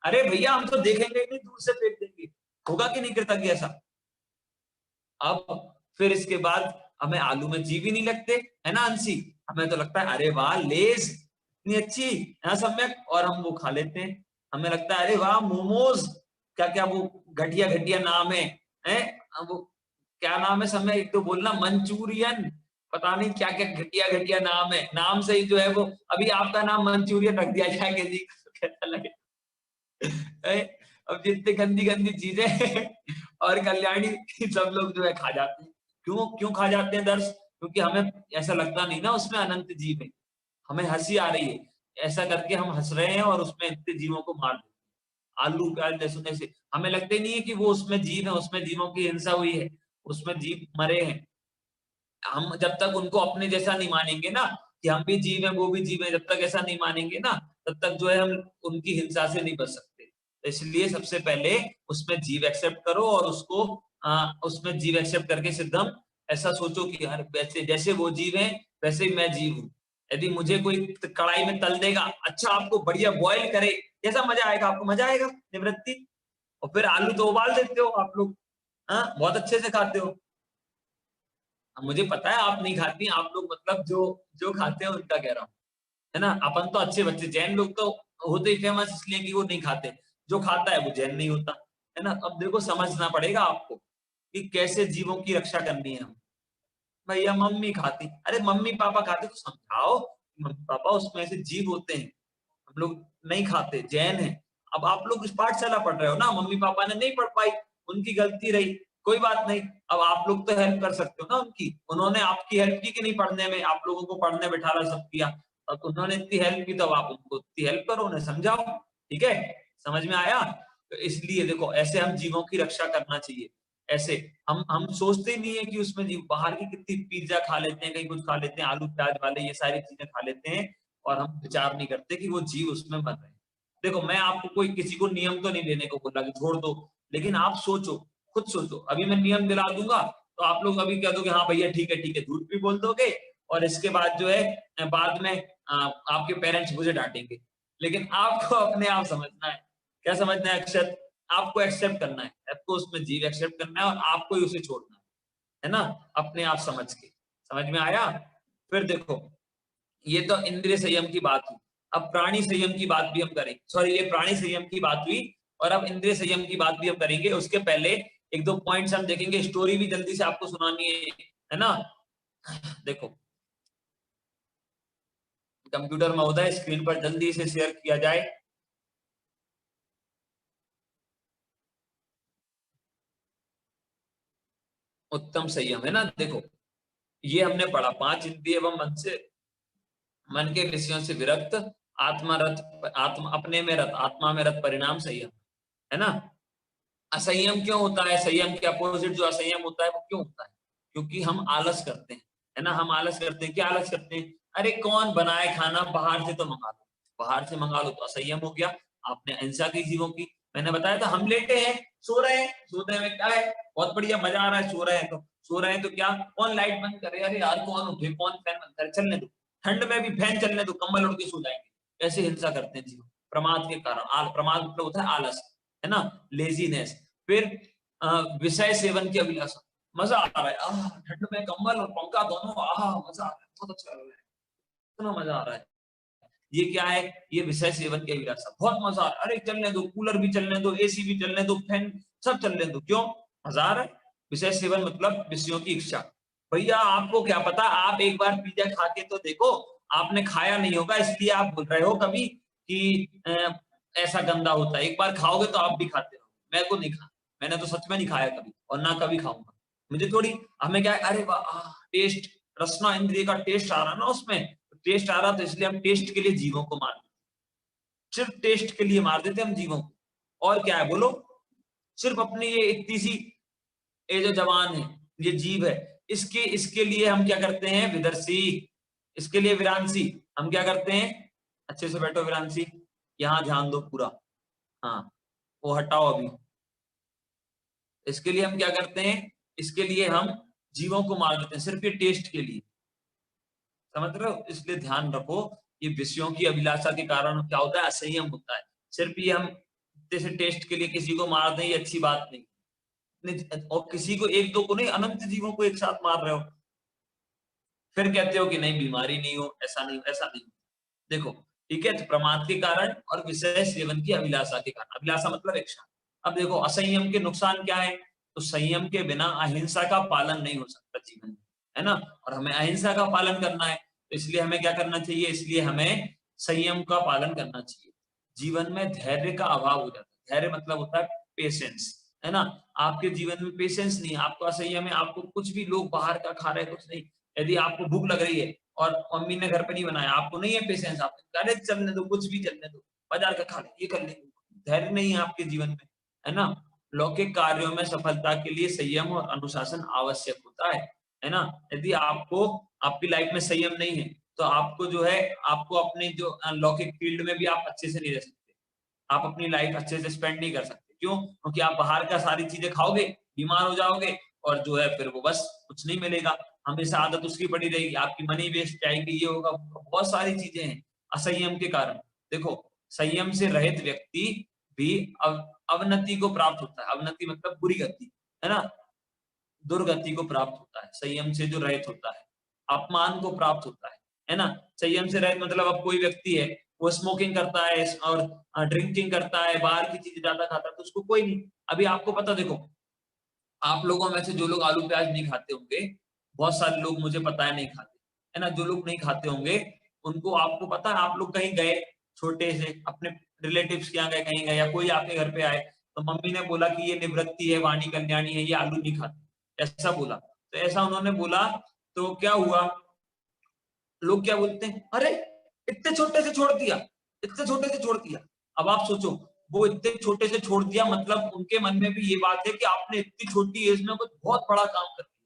अरे भैया हम तो देखेंगे नहीं, दूर से फेंक देंगे, होगा कि नहीं कृतज्ञ ऐसा? अब फिर इसके बाद हमें आलू में जीव ही नहीं लगते, है ना अंशी? हमें तो लगता है अरे वाह लेस इतनी अच्छी, है सम्यक, और हम वो खा लेते हैं। हमें लगता है अरे वाह मोमोज, क्या क्या वो घटिया घटिया नाम है वो क्या नाम है समय, एक तो बोलना मंचूरियन, पता नहीं क्या क्या घटिया घटिया नाम है, नाम से ही जो है वो, अभी आपका नाम मंचूरियन रख दिया जाए किसी को, कैसा लगे? अब जितनी गंदी गंदी चीजें और कल्याणी सब लोग जो है खा जाते हैं। क्यों क्यों खा जाते हैं दर्श? क्योंकि हमें ऐसा लगता नहीं ना उसमें अनंत जीव है, हमें हंसी आ रही है, ऐसा करके हम हंस रहे हैं और उसमें इतने जीवों को मार देते हैं। आलू प्याज लहसुन से हमें लगता ही नहीं है कि वो उसमें जीव है, उसमें जीवों की हिंसा हुई है, उसमें जीव मरे हैं। हम जब तक उनको अपने जैसा नहीं मानेंगे ना, कि हम भी जीव हैं वो भी जीव है, जब तक ऐसा नहीं मानेंगे ना, तब तक जो है हम उनकी हिंसा से नहीं बच सकते। तो इसलिए सबसे पहले उसमें जीव एक्सेप्ट करो, और उसको उसमें जीव एक्सेप्ट करके सिद्धम ऐसा सोचो कि यार वैसे जैसे वो जीव है वैसे ही मैं जीव हूँ। यदि मुझे कोई कढ़ाई में तल देगा, अच्छा आपको बढ़िया बॉयल करे, कैसा मजा आएगा? आपको मजा आएगा निवृत्ति? और फिर आलू तो उबाल देते हो आप लोग, हाँ बहुत अच्छे से खाते हो। मुझे पता है आप नहीं खाती, आप लोग मतलब जो जो खाते हैं उनका कह रहा हूँ, है ना? अपन तो अच्छे बच्चे, जैन लोग तो होते ही फेमस इसलिए कि वो नहीं खाते, जो खाता है वो जैन नहीं होता, है ना? अब देखो समझना पड़ेगा आपको कि कैसे जीवों की रक्षा करनी है हम। भैया मम्मी खाती, अरे मम्मी पापा खाते तो समझाओ, मम्मी पापा उसमें ऐसे जीव होते हैं, हम लोग नहीं खाते, जैन है। अब आप लोग इस पाठशाला पढ़ रहे हो ना, मम्मी पापा ने नहीं पढ़ पाई, उनकी गलती रही, कोई बात नहीं। अब आप लोग तो हेल्प कर सकते हो ना उनकी, उन्होंने आपकी हेल्प की कि नहीं पढ़ने में, आप लोगों को पढ़ने बैठाला सब किया, अब उन्होंने इतनी हेल्प की, तो आप उनको इतनी हेल्प करो, उन्हें समझाओ, ठीक है? समझ में आया? तो इसलिए देखो ऐसे हम जीवों की रक्षा करना चाहिए। ऐसे हम सोचते नहीं है कि उसमें जीव, बाहर की कितनी पिज्जा खा लेते हैं, कहीं कुछ खा लेते हैं, आलू प्याज वाले ये सारी चीजें खा लेते हैं, और हम विचार नहीं करते कि वो जीव उसमें मर रहे हैं। देखो मैं आपको कोई किसी को नियम तो नहीं देने को बोल रहा कि छोड़ दो, लेकिन आप सोचो, खुद सोचो। अभी मैं नियम दिला दूंगा तो आप लोग अभी कह दोगे हाँ भैया ठीक है, झूठ भी बोल दोगे, और इसके बाद जो है बाद में आपके पेरेंट्स मुझे डांटेंगे। लेकिन आपको अपने आप समझना है। क्या समझना है अक्षत? आपको एक्सेप्ट करना है, आपको उसमें जीव एक्सेप्ट करना है और आपको ही उसे छोड़ना है ना, अपने आप समझ के। समझ में आया? फिर देखो, ये तो इंद्रिय संयम की बात हुई। अब प्राणी संयम की बात भी हम करेंगे, सॉरी ये प्राणी संयम की बात हुई, और अब इंद्रिय संयम की बात भी हम करेंगे। उसके पहले एक दो पॉइंट्स हम देखेंगे, स्टोरी भी जल्दी से आपको सुनानी है ना। देखो कंप्यूटर महोदय स्क्रीन पर जल्दी से शेयर किया जाए। उत्तम संयम है ना। देखो ये हमने पढ़ा, 5 इंद्रिय एवं मन के विषयों से विरक्त, आत्मा अपने में रत, आत्मा में रत परिणाम संयम है ना। असंयम क्यों होता है? संयम के अपोजिट जो असंयम होता है वो क्यों होता है? क्योंकि हम आलस करते हैं, है ना। हम आलस करते हैं। क्या आलस करते हैं? अरे कौन बनाए खाना, बाहर से तो मंगा लो, बाहर से मंगा लो, तो असंयम हो गया। आपने अहिंसा की जीवों की। मैंने बताया था हम लेटे हैं, सो रहे हैं, सोने में क्या है, बहुत बढ़िया मजा आ रहा है, सो रहे हैं तो क्या, कौन लाइट बंद करे, अरे यार कौन उठे, कौन फैन बंद करे, चलने दो, ठंड में भी फैन चलने दो, कंबल उड़ के सो जाएंगे। ऐसे हिंसा करते हैं जीव, प्रमाद के कारण। प्रमाद मतलब होता है आलस, है ना, लेजीनेस। फिर विषय सेवन की अभिलाषा, मजा आ रहा है, ठंड में कंबल और पंखा दोनों, मजा आ रहा है, बहुत अच्छा लग रहा है, इतना मजा आ रहा है। ये क्या है? ये विषय सेवन की अभिलाषा, बहुत मजा आ रहा है, अरे चलने दो, कूलर भी चलने दो, एसी भी चलने दो, फैन सब चलने दो, क्यों? मजा आ रहा है। विषय सेवन मतलब विषयों की इच्छा। भैया आपको क्या पता, आप एक बार पिज्जा खा के तो देखो, आपने खाया नहीं होगा इसलिए आप बोल रहे हो कभी कि ऐसा गंदा होता है। एक बार खाओगे तो आप भी खाते हो। मैं को नहीं खा, मैंने तो सच में नहीं खाया कभी, और ना कभी खाऊंगा। मुझे थोड़ी, हमें क्या है, अरे वाह टेस्ट, रसना इंद्रिय का टेस्ट आ रहा ना उसमें, टेस्ट आ रहा तो इसलिए हम टेस्ट के लिए जीवों को मार देते, सिर्फ टेस्ट के लिए मार देते हम जीवों को। और क्या है बोलो? सिर्फ अपनी ये इतनी सी, ये जो जवान है, ये जीव है, इसके इसके लिए हम क्या करते हैं विदर्शी, इसके लिए विरांसी, हम क्या करते हैं, अच्छे से बैठो विरांसी, यहाँ ध्यान दो पूरा, हाँ वो हटाओ अभी। इसके लिए हम क्या करते हैं, इसके लिए हम जीवों को मार देते हैं सिर्फ ये टेस्ट के लिए। समझ रहे हो? इसलिए ध्यान रखो, ये विषयों की अभिलाषा के कारण क्या होता है, असंयम होता है। सिर्फ ये हम जैसे टेस्ट के लिए किसी को मार दें, ये अच्छी बात नहीं। और किसी को एक दो को नहीं, अनंत जीवों को एक साथ मार रहे हो, फिर कहते हो कि नहीं बीमारी नहीं हो, ऐसा नहीं, ऐसा नहीं। देखो ठीक है, तो प्रमाद के कारण और विषय सेवन की अभिलाषा के कारण, अभिलाषा मतलब इच्छा। अब देखो असंयम के नुकसान क्या है, तो संयम के बिना अहिंसा का पालन नहीं हो सकता जीवन में, है ना। और हमें अहिंसा का पालन करना है, तो इसलिए हमें क्या करना चाहिए, इसलिए हमें संयम का पालन करना चाहिए। जीवन में धैर्य का अभाव हो जाता है। धैर्य मतलब होता है पेशेंस, है ना। आपके जीवन में पेशेंस नहीं है, आपको असंयम है, आपको कुछ भी, लोग बाहर का खा रहे हैं कुछ नहीं, यदि आपको भूख लग रही है और मम्मी ने घर पे नहीं बनाया, आपको नहीं है पेशेंस, आप अरे चलने दो, कुछ भी चलने दो, बाजार का खा ले, ये कर लेंगे, धैर्य नहीं है आपके जीवन में, है ना। लौकिक कार्यों में सफलता के लिए संयम और अनुशासन आवश्यक होता है ना। यदि आपको आपकी लाइफ में संयम नहीं है तो आपको जो है, आपको अपने जो लौकिक फील्ड में भी आप अच्छे से नहीं रह सकते, आप अपनी लाइफ अच्छे से स्पेंड नहीं कर सकते। क्यों? क्योंकि आप बाहर का सारी चीजें खाओगे, बीमार हो जाओगे, और जो है फिर वो बस कुछ नहीं मिलेगा, हमेशा आदत उसकी पड़ी रहेगी, आपकी मनी वेस्ट जाएगी, ये होगा, बहुत सारी चीजें हैं असंयम के कारण। देखो संयम से रहित व्यक्ति भी अवनति को प्राप्त होता है। अवनति मतलब बुरी गति, है ना, दुर्गति को प्राप्त होता है। संयम से जो रहित होता है, अपमान को प्राप्त होता है ना। संयम से रहित मतलब अब कोई व्यक्ति है, वो स्मोकिंग करता है और ड्रिंकिंग करता है, बाहर की चीजें ज्यादा खाता है, तो उसको कोई नहीं। अभी आपको पता, देखो आप लोगों में से जो लोग आलू प्याज नहीं खाते होंगे, बहुत सारे लोग मुझे पता है नहीं खाते, है ना। जो लोग नहीं खाते होंगे उनको, आपको पता है, आप लोग कहीं गए छोटे से अपने रिलेटिव्स के यहाँ गए, कहीं गए, या कोई आपके घर पे आए, तो मम्मी ने बोला कि ये निवृत्ति है, वाणी कल्याणी है, ये आलू नहीं खाते, ऐसा बोला, तो ऐसा उन्होंने बोला, तो क्या हुआ, लोग क्या बोलते हैं, अरे इतने छोटे से छोड़ दिया, इतने छोटे से छोड़ दिया। अब आप सोचो, वो इतने छोटे से छोड़ दिया, मतलब उनके मन में भी ये बात है कि आपने इतनी छोटी एज में कुछ बहुत बड़ा काम कर दिया।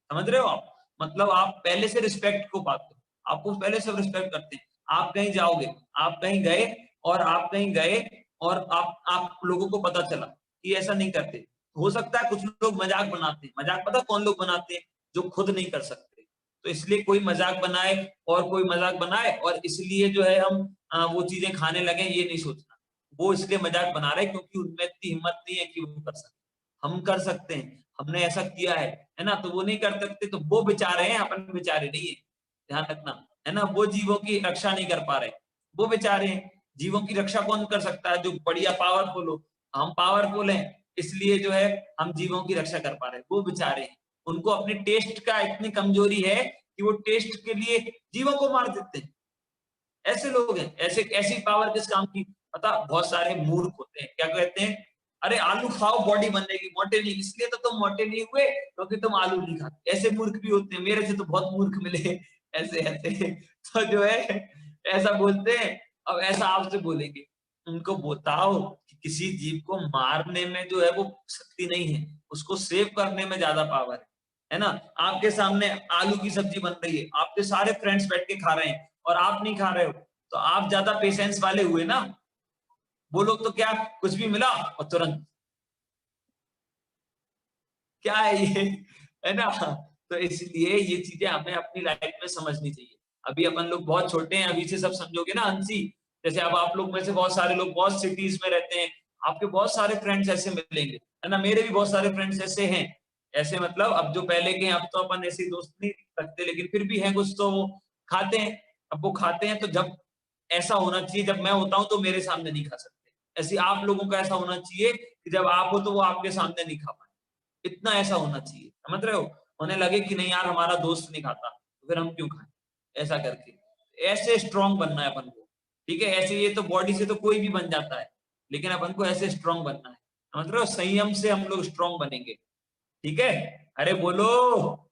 समझ रहे हो आप? मतलब आप पहले से रिस्पेक्ट को बात करो, आपको पहले से रिस्पेक्ट करते हैं। आप कहीं जाओगे, आप कहीं गए और आप कहीं गए और आप लोगों को पता चला कि ऐसा नहीं करते। हो सकता है कुछ लोग मजाक बनाते हैं, मजाक पता कौन लोग बनाते हैं, जो खुद नहीं कर सकते। तो इसलिए कोई मजाक बनाए और कोई मजाक बनाए और इसलिए जो है हम वो चीजें खाने लगे, ये नहीं सोचना। वो इसलिए मजाक बना रहे क्योंकि उनमें इतनी हिम्मत नहीं है कि वो कर सकते। हम कर सकते हैं, हमने ऐसा किया है ना, तो वो नहीं कर सकते, तो वो बेचारे हैं, अपन बेचारे नहीं है। ध्यान रखना, है ना, वो जीवों की रक्षा नहीं कर पा रहे, वो बेचारे हैं। जीवों की रक्षा कौन कर सकता है? जो बढ़िया पावरफुल हो। हम पावरफुल हैं, इसलिए जो है हम जीवों की रक्षा कर पा रहे हैं, वो बेचारे हैं। उनको अपने टेस्ट का इतनी कमजोरी है कि वो टेस्ट के लिए जीवों को मार देते हैं। ऐसे लोग हैं, ऐसी पावर किस काम की? पता, बहुत सारे मूर्ख होते हैं, क्या कहते हैं, अरे आलू खाओ बॉडी बनेगी, मोटे नहीं, इसलिए तो तुम मोटे नहीं हुए क्योंकि तुम आलू नहीं खाते। ऐसे मूर्ख भी होते हैं, मेरे से तो बहुत मूर्ख मिले ऐसे ऐसे। तो जो है ऐसा बोलते हैं। अब ऐसा आपसे बोलेंगे, उनको बताओ कि किसी जीव को मारने में जो है वो शक्ति नहीं है, उसको सेव करने में ज्यादा पावर है ना। आपके सामने आलू की सब्जी बन रही है, आपके सारे फ्रेंड्स बैठ के खा रहे हैं और आप नहीं खा रहे हो, तो आप ज्यादा पेशेंस वाले हुए ना। वो लोग तो क्या, कुछ भी मिला और तुरंत क्या है ये, है ना। तो इसलिए ये चीजें हमें अपनी लाइफ में समझनी चाहिए। अभी अपन लोग बहुत छोटे हैं, अभी से सब समझोगे ना हंसी। जैसे अब आप लोग में से बहुत सारे लोग बहुत सिटीज में रहते हैं, आपके बहुत सारे फ्रेंड्स ऐसे मिलेंगे, है ना। मेरे भी बहुत सारे फ्रेंड्स ऐसे हैं। ऐसे मतलब अब जो पहले के हैं, अब तो अपन ऐसे दोस्त नहीं रखते, लेकिन फिर भी हैं कुछ, तो वो खाते हैं। अब वो खाते हैं तो जब ऐसा होना चाहिए, जब मैं होता हूं तो मेरे सामने नहीं खा सकते। ऐसे आप लोगों का ऐसा होना चाहिए कि जब आप हो तो वो आपके सामने नहीं खा पाए। इतना ऐसा होना चाहिए, समझ रहे हो। उन्हें लगे कि नहीं यार हमारा दोस्त नहीं खाता, तो फिर हम क्यों खाएं, ऐसा करके। ऐसे स्ट्रांग बनना है अपन को, ठीक है। ऐसे ये तो बॉडी से तो कोई भी बन जाता है, लेकिन अपन को ऐसे स्ट्रांग बनना है, समझ रहे हो। संयम से हम लोग स्ट्रांग बनेंगे, ठीक है। अरे बोलो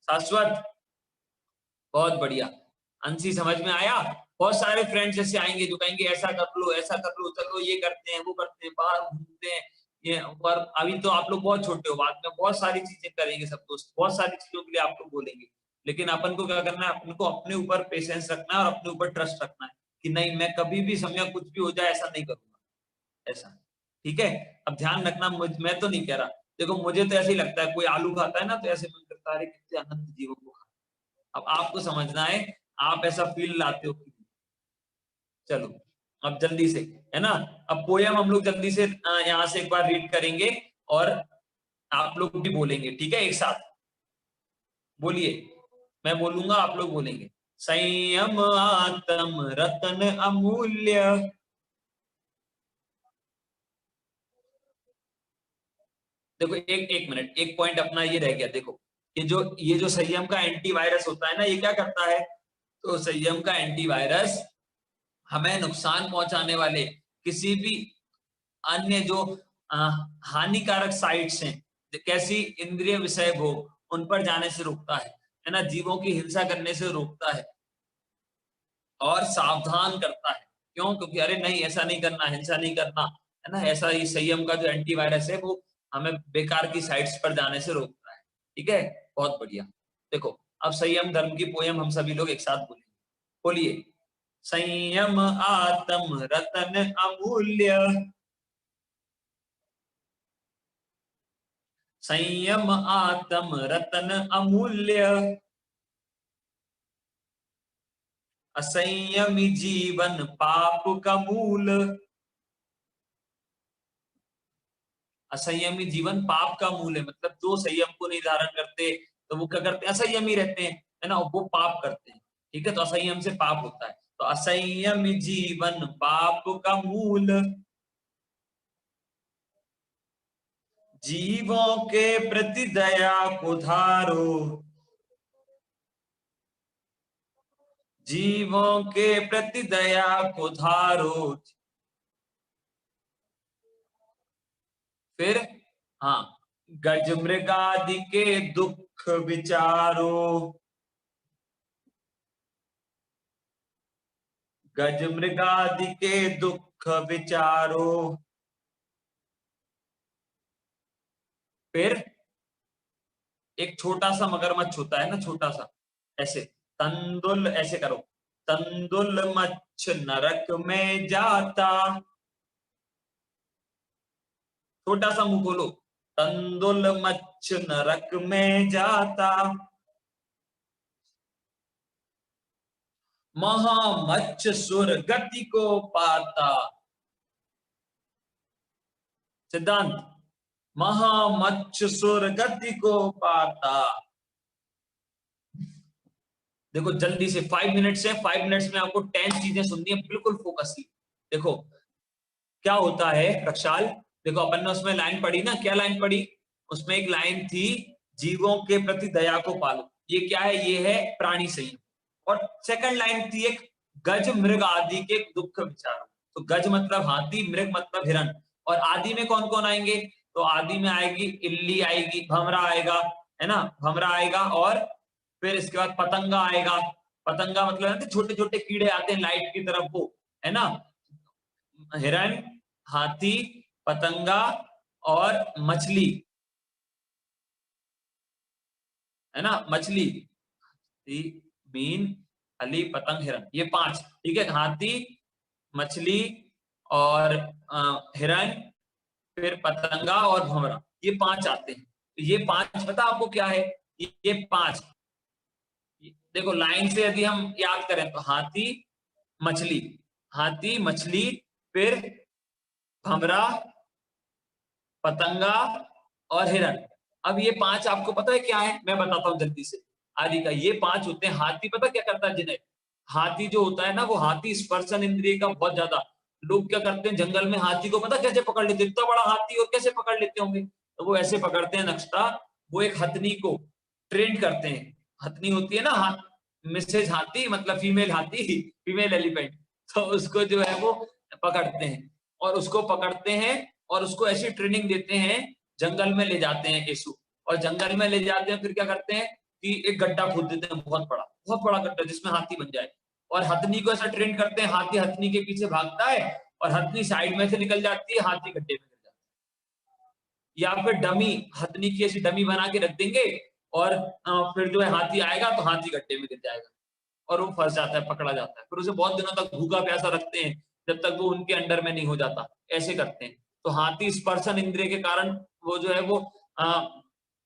शाश्वत, बहुत बढ़िया। अंशी समझ में आया। बहुत सारे फ्रेंड्स ऐसे आएंगे जो कहेंगे ऐसा कर लो, ऐसा कर लो, चलो ये करते हैं, वो करते हैं, बाहर घूमते हैं। ये और अभी तो आप लोग बहुत छोटे हो, बाद में बहुत सारी चीजें करेंगे सब दोस्त, बहुत सारी चीजों के लिए आप लोग बोलेंगे। लेकिन अपन को क्या करना है, अपन को अपने ऊपर पेशेंस रखना है और अपने ऊपर ट्रस्ट रखना है कि नहीं, मैं कभी भी समय कुछ भी हो जाए ऐसा नहीं करूंगा, ऐसा, ठीक है। अब ध्यान रखना, मैं तो नहीं कह रहा, देखो मुझे तो ऐसे ही लगता है, कोई आलू खाता है ना तो ऐसे मन करता है कितने अनंत जीवों को। अब आपको समझना है, आप ऐसा फील लाते हो। चलो अब जल्दी से, है ना। अब पोयम हम लोग जल्दी से यहाँ से एक बार रीड करेंगे और आप लोग भी बोलेंगे, ठीक है, एक साथ बोलिए। मैं बोलूंगा, आप लोग बोलेंगे। संयम आत्म रतन अमूल्य। देखो एक एक मिनट, एक पॉइंट अपना ये रह गया। देखो ये जो संयम का एंटीवायरस होता है ना, ये क्या करता है, तो संयम का एंटीवायरस हमें नुकसान पहुंचाने वाले किसी भी अन्य जो हानिकारक साइट्स हैं, कैसी इंद्रिय विषय भोग, उन पर जाने से रोकता है ना। जीवों की हिंसा करने से रोकता है और सावधान करता है। क्यों? क्योंकि अरे नहीं, ऐसा नहीं करना, हिंसा नहीं करना, है ना। ऐसा ही संयम का जो एंटीवायरस है वो हमें बेकार की साइट्स पर जाने से रोकता है, ठीक है। बहुत बढ़िया। देखो अब संयम धर्म की पोयम हम सभी लोग एक साथ बोलेंगे। बोलिए। संयम आत्म रतन अमूल्य। संयम आत्म रतन अमूल्य। असंयमी जीवन पाप का मूल। असंयमी जीवन पाप का मूल है, मतलब जो संयम को नहीं धारण करते तो वो क्या करते हैं, असंयमी रहते हैं, है ना, वो पाप करते हैं, ठीक है। तो असंयम से पाप होता है, तो असंयमी जीवन पाप का मूल। जीवों के प्रति दया को धारो। जीवों के प्रति दया को धारो। फिर हाँ, गज मृगादि के दुख विचारो। गज मृगादि के दुख विचारो। फिर एक छोटा सा मगरमच्छ होता है ना, छोटा सा, ऐसे तंदुल, ऐसे करो, तंदुल मच्छ नरक में जाता, छोटा सा मुंह खोलो, तंदुल मच्छ नरक में जाता, महामच्छ सुरगति को पाता। सिद्धांत, महामच्छ सुरगति को पाता। देखो जल्दी से 5 मिनट्स है, 5 मिनट्स में आपको 10 चीजें सुननी है, बिल्कुल फोकसली। देखो क्या होता है प्रक्षाल, देखो अपन ने उसमें लाइन पढ़ी ना, क्या लाइन पढ़ी, उसमें एक लाइन थी जीवों के प्रति दया को पालो, ये क्या है, ये है प्राणी संयम। और सेकंड लाइन थी एक गज मृग आदि के दुख विचारो, तो गज मतलब हाथी, मृग मतलब हिरण, और आदि में कौन कौन आएंगे, तो आदि में आएगी इल्ली आएगी, भमरा आएगा, है ना, भमरा आएगा, और फिर इसके बाद पतंगा आएगा। पतंगा मतलब छोटे छोटे कीड़े आते हैं लाइट की तरफ, वो है ना, हिरण, हाथी, पतंगा और मछली, है ना, मछली, मीन, अली, पतंग, हिरण, ये 5, ठीक है, हाथी, मछली और हिरण, फिर पतंगा और भंवरा, ये 5 आते हैं। तो ये 5 पता आपको क्या है, ये 5 देखो लाइन से यदि हम याद करें तो हाथी, मछली, हाथी, मछली, फिर भंवरा, पतंगा और हिरण। अब ये 5 आपको पता है क्या है, मैं बताता हूँ जल्दी से आदि का। ये 5 होते हैं, हाथी पता क्या करता है जिन्हें, हाथी जो होता है ना, वो हाथी स्पर्शन इंद्रिय का बहुत ज्यादा, लोग क्या करते हैं जंगल में हाथी को पता कैसे पकड़ लेते, इतना बड़ा हाथी और कैसे पकड़ लेते होंगे, तो वो ऐसे पकड़ते हैं नक्शा, वो एक हथनी को ट्रेन करते हैं, हथनी होती है ना, मिसेज हाथी मतलब फीमेल हाथी, फीमेल एलिफेंट, तो उसको जो है वो पकड़ते हैं, और उसको पकड़ते हैं और उसको ऐसी ट्रेनिंग देते हैं, जंगल में ले जाते हैं केसु, और जंगल में ले जाते हैं, फिर क्या करते हैं कि एक गड्ढा खोद देते हैं, बहुत बड़ा गड्ढा जिसमें हाथी बन जाए, और हथनी को ऐसा ट्रेन करते हैं, हाथी हथनी के पीछे भागता है और हथनी साइड में से निकल जाती है, हाथी गड्ढे में गिर जाता है। या फिर डमी, हथनी की ऐसी डमी बना के रख देंगे, और फिर जो है हाथी आएगा तो हाथी गड्ढे में गिर जाएगा और वो फंस जाता है, पकड़ा जाता है, फिर उसे बहुत दिनों तक भूखा प्यासा रखते हैं जब तक वो उनके अंडर में नहीं हो जाता, ऐसे करते हैं। तो हाथी स्पर्शन इंद्रिय के कारण वो जो है वो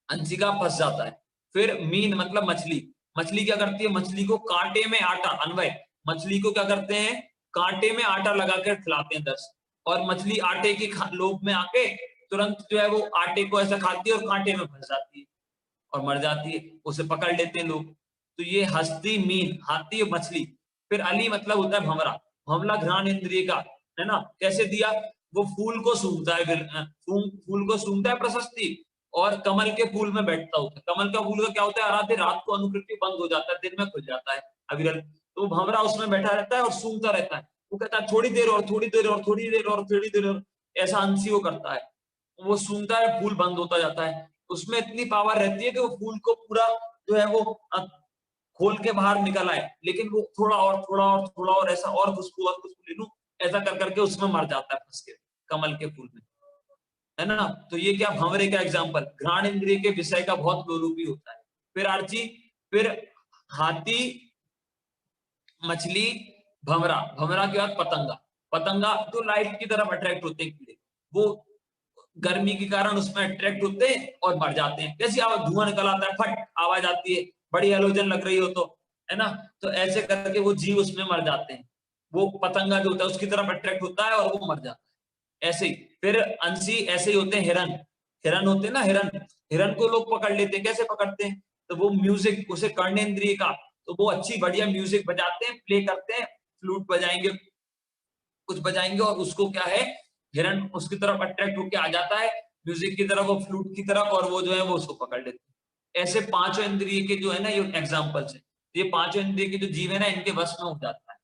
अंशिका फंस जाता है। फिर मीन मतलब मछली, मछली क्या करती है, मछली को कांटे में आटा, अन्वय, मछली को क्या करते हैं, कांटे में आटा लगाकर खिलाते हैं 10, और मछली आटे की लोभ में आके तुरंत जो है वो आटे को ऐसा खाती है और कांटे में फंस जाती है और मर जाती है, उसे पकड़ लेते हैं लोग। तो ये हस्ती, मीन, हाथी और मछली। फिर अली मतलब होता है भंवरा, भंवरा घ्राण इंद्रिय का, है ना, कैसे दिया, वो फूल को सूंघता है, फूल को सूंघता है प्रशस्ति, और कमल के फूल में बैठता होता है। कमल का फूल का क्या होता है, आराध्य रात को अनुकृति बंद हो जाता है, दिन में खुल जाता है अविरल, तो भंवरा उसमें बैठा रहता है और सूंघता रहता है, वो कहता है थोड़ी देर और, थोड़ी देर और, थोड़ी देर और, थोड़ी देर और, ऐसा अंशी वो करता है, वो सूंघता है, फूल बंद होता जाता है, उसमें इतनी पावर रहती है कि वो फूल को पूरा जो है वो खोल के बाहर निकल आए, लेकिन वो थोड़ा और, थोड़ा और, थोड़ा और, ऐसा और खुशबू ले लूं, ऐसा कर करके उसमें मर जाता है फंस के कमल के फूल में, है ना। तो ये क्या, भंवरे का एग्जाम्पल, घ्राण इंद्रिय के विषय का बहुत लोलुपी होता है। फिर आर्ची, फिर हाथी, मछली, भंवरा, भंवरा के बाद पतंगा, पतंगा तो लाइट की तरफ अट्रैक्ट होते हैं कीड़े, वो गर्मी के कारण उसमें अट्रैक्ट होते हैं और मर जाते हैं। जैसे आवाज, धुआं निकल आता है, फट आवाज आती है, बड़ी हेलोजन लग रही हो तो, है ना, तो ऐसे करके वो जीव उसमें मर जाते हैं, वो पतंगा जो होता है उसकी तरफ अट्रैक्ट होता है और वो मर जाता है, ऐसे ही। फिर अंशी ऐसे ही होते हैं, हिरन, हिरन होते हैं ना, हिरन, हिरन को लोग पकड़ लेते हैं, कैसे पकड़ते हैं, तो वो म्यूजिक, उसे कर्णेंद्रिय का, तो वो अच्छी बढ़िया म्यूजिक बजाते हैं, प्ले करते हैं, फ्लूट बजाएंगे, कुछ बजाएंगे, और उसको क्या है, हिरन उसकी तरफ अट्रैक्ट होकर आ जाता है, म्यूजिक की तरफ, वो फ्लूट की तरफ, और वो जो है वो उसको पकड़ लेते हैं। ऐसे 5 इंद्रिय के जो है ना, ये एग्जाम्पल्स है, ये 5 इंद्रिय के जो जीव है ना, इनके वश में हो जाता है।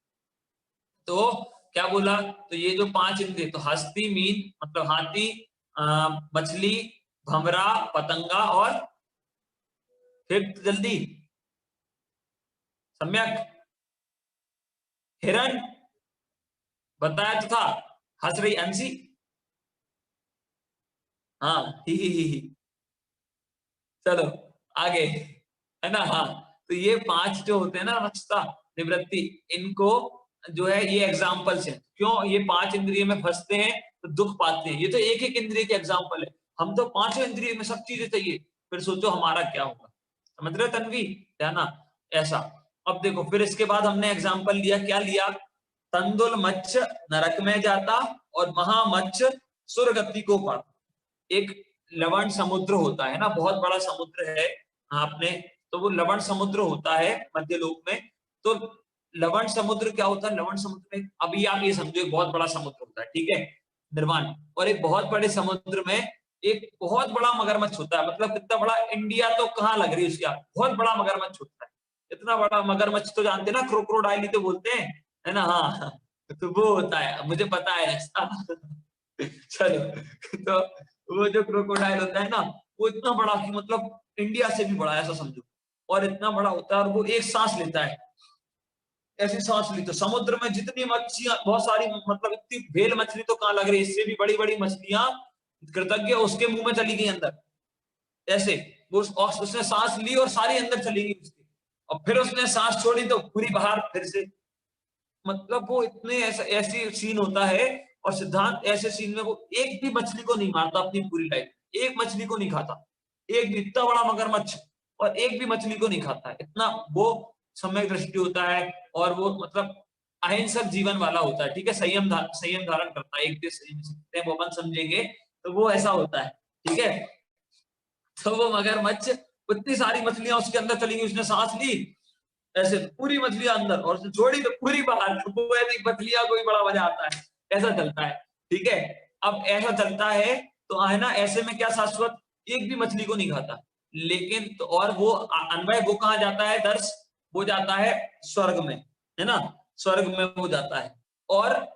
तो क्या बोला, तो ये जो 5 इंद्रिय, तो हस्ती, मीन मतलब हाथी, मछली, भंवरा, पतंगा, और फिर जल्दी, सम्यक, हिरन, बताया तो था, हंस रही अंशी, हाँ ही। चलो आगे, है ना, हाँ, तो ये 5 जो होते हैं ना नक्शा, निवृत्ति, इनको जो है ये एग्जाम्पल्स हैं। क्यों ये 5 इंद्रिय में फंसते हैं तो दुख पाते हैं। ये तो एक एक इंद्रिय के एग्जाम्पल है, हम तो 5 इंद्रिय में सब चीजें चाहिए, फिर सोचो हमारा क्या होगा। समझ रहे हो तन्वी, है ना ऐसा। अब देखो फिर इसके बाद हमने एग्जाम्पल लिया, क्या लिया, तंदुल मच्छ नरक में जाता और महामच्छ सुरगति को पाता। एक लवण समुद्र होता है ना, बहुत बड़ा समुद्र है आपने, तो वो लवण समुद्र होता है मध्य लोक में। तो लवण समुद्र क्या होता है, लवण समुद्र में अभी आप ये समझो एक बहुत बड़ा समुद्र होता है, ठीक है, निर्वाण, और एक बहुत बड़े समुद्र में एक बहुत बड़ा मगरमच्छ होता है। मतलब कितना बड़ा, इंडिया तो कहाँ लग रही है उसकी, बहुत बड़ा मगरमच्छ होता है। इतना बड़ा मगरमच्छ तो जानते हैं ना, क्रोकोडाइल ही तो बोलते हैं, है ना। हाँ तो वो होता है, मुझे पता है ऐसा। चलो, तो वो जो क्रोकोडाइल होता है ना, वो इतना बड़ा कि मतलब इंडिया से भी बड़ा, ऐसा समझो, और इतना बड़ा होता है, और वो एक सांस लेता है, ऐसी सांस ली। तो समुद्र में जितनी मच्छलियां, बहुत सारी, मतलब इतनी भेल मछली तो कहाँ लग रही है, इससे भी बड़ी बड़ी मछलियां कृतज्ञ उसके मुंह में चली गई अंदर, ऐसे वो उसने सांस ली और सारी अंदर चली गई उसके, और फिर उसने सांस छोड़ी तो पूरी बाहर फिर से। मतलब वो इतने ऐसी सीन होता है, और सिद्धांत ऐसे सीन में वो एक भी मछली को नहीं मारता अपनी पूरी लाइफ, एक मछली को नहीं खाता, एक भी, इतना बड़ा मगरमच्छ और एक भी मछली को नहीं खाता है, इतना वो सम्यक दृष्टि होता है, और वो मतलब अहिंसक जीवन वाला होता है, ठीक है, संयम धारण करता है, एक देश सकते हैं वो अपन समझेंगे, तो वो ऐसा होता है, ठीक है। तो वो मगरमच्छ, इतनी सारी मछलियां उसके अंदर चली गई, उसने सांस ली ऐसे, पूरी मछलियां अंदर, और उसने छोड़ी तो पूरी बाहर। तो वो ऐसी मछलियां को भी बड़ा मजा आता है, ऐसा चलता है, ठीक है। अब ऐसा चलता है तो है ना, ऐसे में क्या शाश्वत, एक भी मछली को नहीं खाता, लेकिन तो और वो अन्वय वो कहाँ जाता है दर्श, वो जाता है स्वर्ग में, है ना, स्वर्ग में वो जाता है। और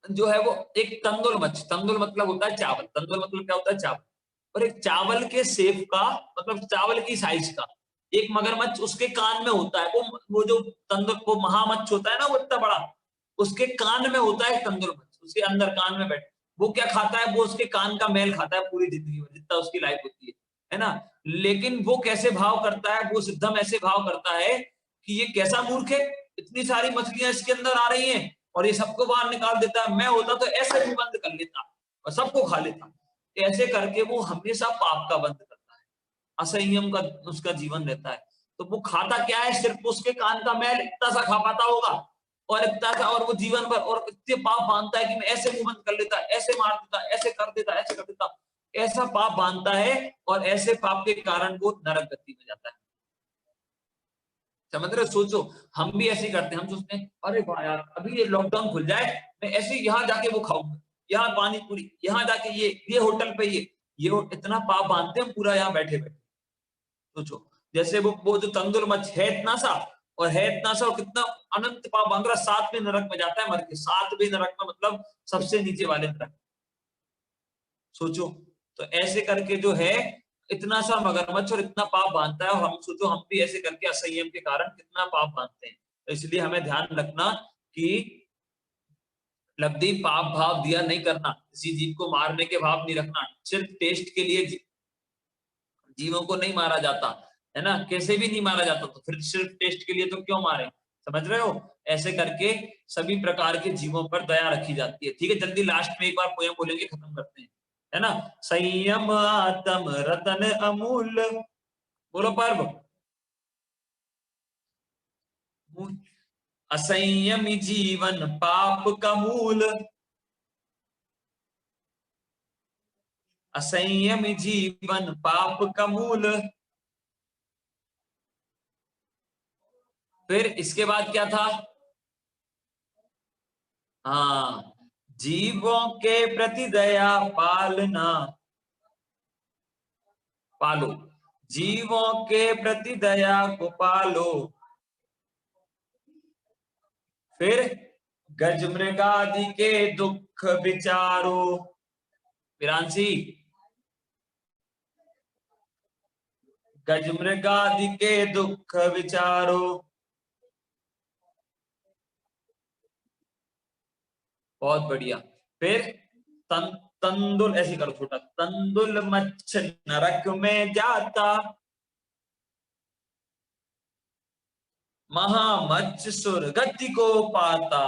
जो है वो एक तंदुल मच्छ, तंदुल मतलब होता है चावल, तंदुल मतलब क्या होता है, चावल, और एक चावल के शेप का, मतलब चावल की साइज का एक मगरमच्छ उसके कान में होता है। वो जो तंदुल, वो महामच्छ होता है ना, वो इतना बड़ा, उसके कान में होता है तंदुल मच्छ, उसके अंदर कान में बैठ, वो क्या खाता है, वो उसके कान का मैल खाता है पूरी जिंदगी में, जितना उसकी लाइफ होती है ना। लेकिन वो कैसे भाव करता है, वो सिद्धम ऐसे भाव करता है कि ये कैसा मूर्ख है, इतनी सारी मछलियां इसके अंदर आ रही हैं और ये सबको बाहर निकाल देता है, मैं होता तो ऐसे भी बंद कर लेता और सबको खा लेता। ऐसे करके वो हमेशा पाप का बंद करता है, असंयम का उसका जीवन रहता है। तो वो खाता क्या है, सिर्फ उसके कान का मैल इतना सा खा पाता होगा, और इतना सा, और वो जीवन भर और इतने पाप बांधता है कि मैं ऐसे मुंह बंद कर लेता, ऐसे मार देता, ऐसे कर देता, ऐसे कर देता, ऐसा पाप बांधता है, और ऐसे पाप के कारण वो नरक गति में जाता है। समझ रहे हो, सोचो हम भी ऐसे करते हैं, हम सोचते हैं अरे वाह यार अभी ये लॉकडाउन खुल जाए, मैं ऐसे यहाँ जाके वो खाऊंगा, यहाँ पानी पूरी, यहाँ जाके ये होटल पे ये इतना पाप बांधते हैं पूरा यहाँ बैठे बैठे। सोचो जैसे वो जो तंदुल मच्छ है इतना सा, और है इतना सा, और कितना अनंत पाप बांध रहा, 7वें नरक में जाता है मर के, 7वें नरक में, मतलब सबसे नीचे वाले नरक। सोचो, तो ऐसे करके जो है इतना सा मगरमच्छ और इतना पाप बांधता है, और हम सोचो हम भी ऐसे करके असंयम के कारण कितना पाप बांधते हैं। तो इसलिए हमें ध्यान रखना कि लब्धि पाप भाव दिया नहीं करना, किसी जीव को मारने के भाव नहीं रखना, सिर्फ टेस्ट के लिए जीवों को नहीं मारा जाता, है ना, कैसे भी नहीं मारा जाता, तो फिर सिर्फ टेस्ट के लिए तो क्यों मारे। समझ रहे हो, ऐसे करके सभी प्रकार के जीवों पर दया रखी जाती है। ठीक है, जल्दी लास्ट में एक बार पोयम बोलेंगे, खत्म करते हैं, है ना। संयम आत्म रतन अमूल, बोलो पर्व, असंयमी जीवन पाप का मूल, असंयमी जीवन पाप का मूल। फिर इसके बाद क्या था, हाँ, जीवों के प्रति दया पालना, पालो, जीवों के प्रति दया को पालो। फिर गज मृगादि के दुख विचारो, विरांसी, गज मृगादि के दुख विचारो। बहुत बढ़िया। फिर तंदुल, ऐसे करो छोटा, तंदुल मच्छ नरक में जाता, महामत्स्य सुरगति को पाता।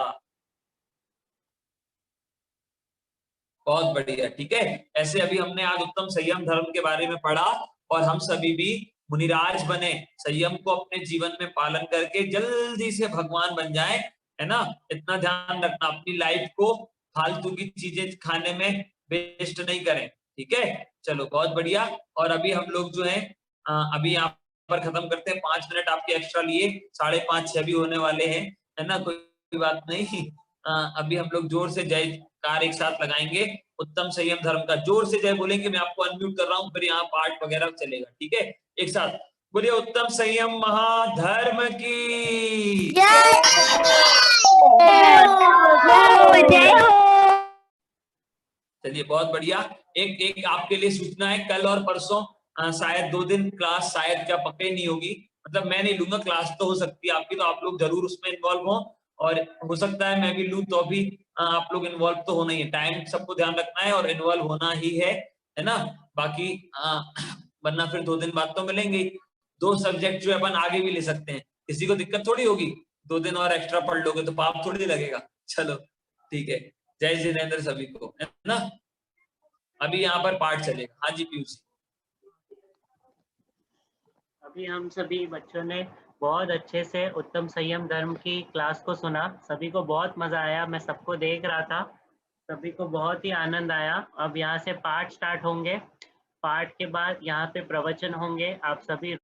बहुत बढ़िया, ठीक है। ऐसे अभी हमने आज उत्तम संयम धर्म के बारे में पढ़ा और हम सभी भी मुनिराज बने, संयम को अपने जीवन में पालन करके जल्दी से भगवान बन जाए, है ना। इतना ध्यान रखना, अपनी लाइफ को फालतू की चीजें खाने में वेस्ट नहीं करें, ठीक है। चलो बहुत बढ़िया। और अभी हम लोग जो है अभी यहाँ पर खत्म करते हैं। 5 मिनट आपके एक्स्ट्रा लिए, 5:30 6 भी होने वाले हैं, है ना, कोई बात नहीं। अभी हम लोग जोर से जयकार एक साथ लगाएंगे, उत्तम संयम धर्म का जोर से जय बोलेंगे। मैं आपको अनम्यूट कर रहा हूँ, फिर यहाँ पाठ वगैरह चलेगा, ठीक है। एक साथ बोलिए, उत्तम संयम महाधर्म की चलिए बहुत बढ़िया। एक आपके लिए सूचना है, कल और परसों शायद 2 दिन क्लास शायद क्या पक्के नहीं होगी, मतलब मैं नहीं लूंगा, क्लास तो हो सकती है आपकी, तो आप लोग जरूर उसमें इन्वॉल्व हो, और हो सकता है मैं भी लूं तो भी आप लोग इन्वॉल्व तो होना ही है। टाइम सबको ध्यान रखना है और इन्वॉल्व होना ही है ना। बाकी वरना फिर 2 दिन बाद तो मिलेंगे। 2 सब्जेक्ट जो अपन आगे भी ले सकते हैं, किसी को दिक्कत थोड़ी होगी। 2 दिन और एक्स्ट्रा पढ़ लोगे तो पाप थोड़ी लगेगा। चलो ठीक है, जय जिनेंद्र सभी को, है ना। अभी यहाँ पर पाठ चलेगा। हाँ जी पीयूष। अभी हम सभी बच्चों ने बहुत अच्छे से उत्तम संयम धर्म की क्लास को सुना, सभी को बहुत मजा आया, मैं सबको देख रहा था, सभी को बहुत ही आनंद आया। अब यहाँ से पाठ स्टार्ट होंगे, पाठ के बाद यहाँ पे प्रवचन होंगे, आप सभी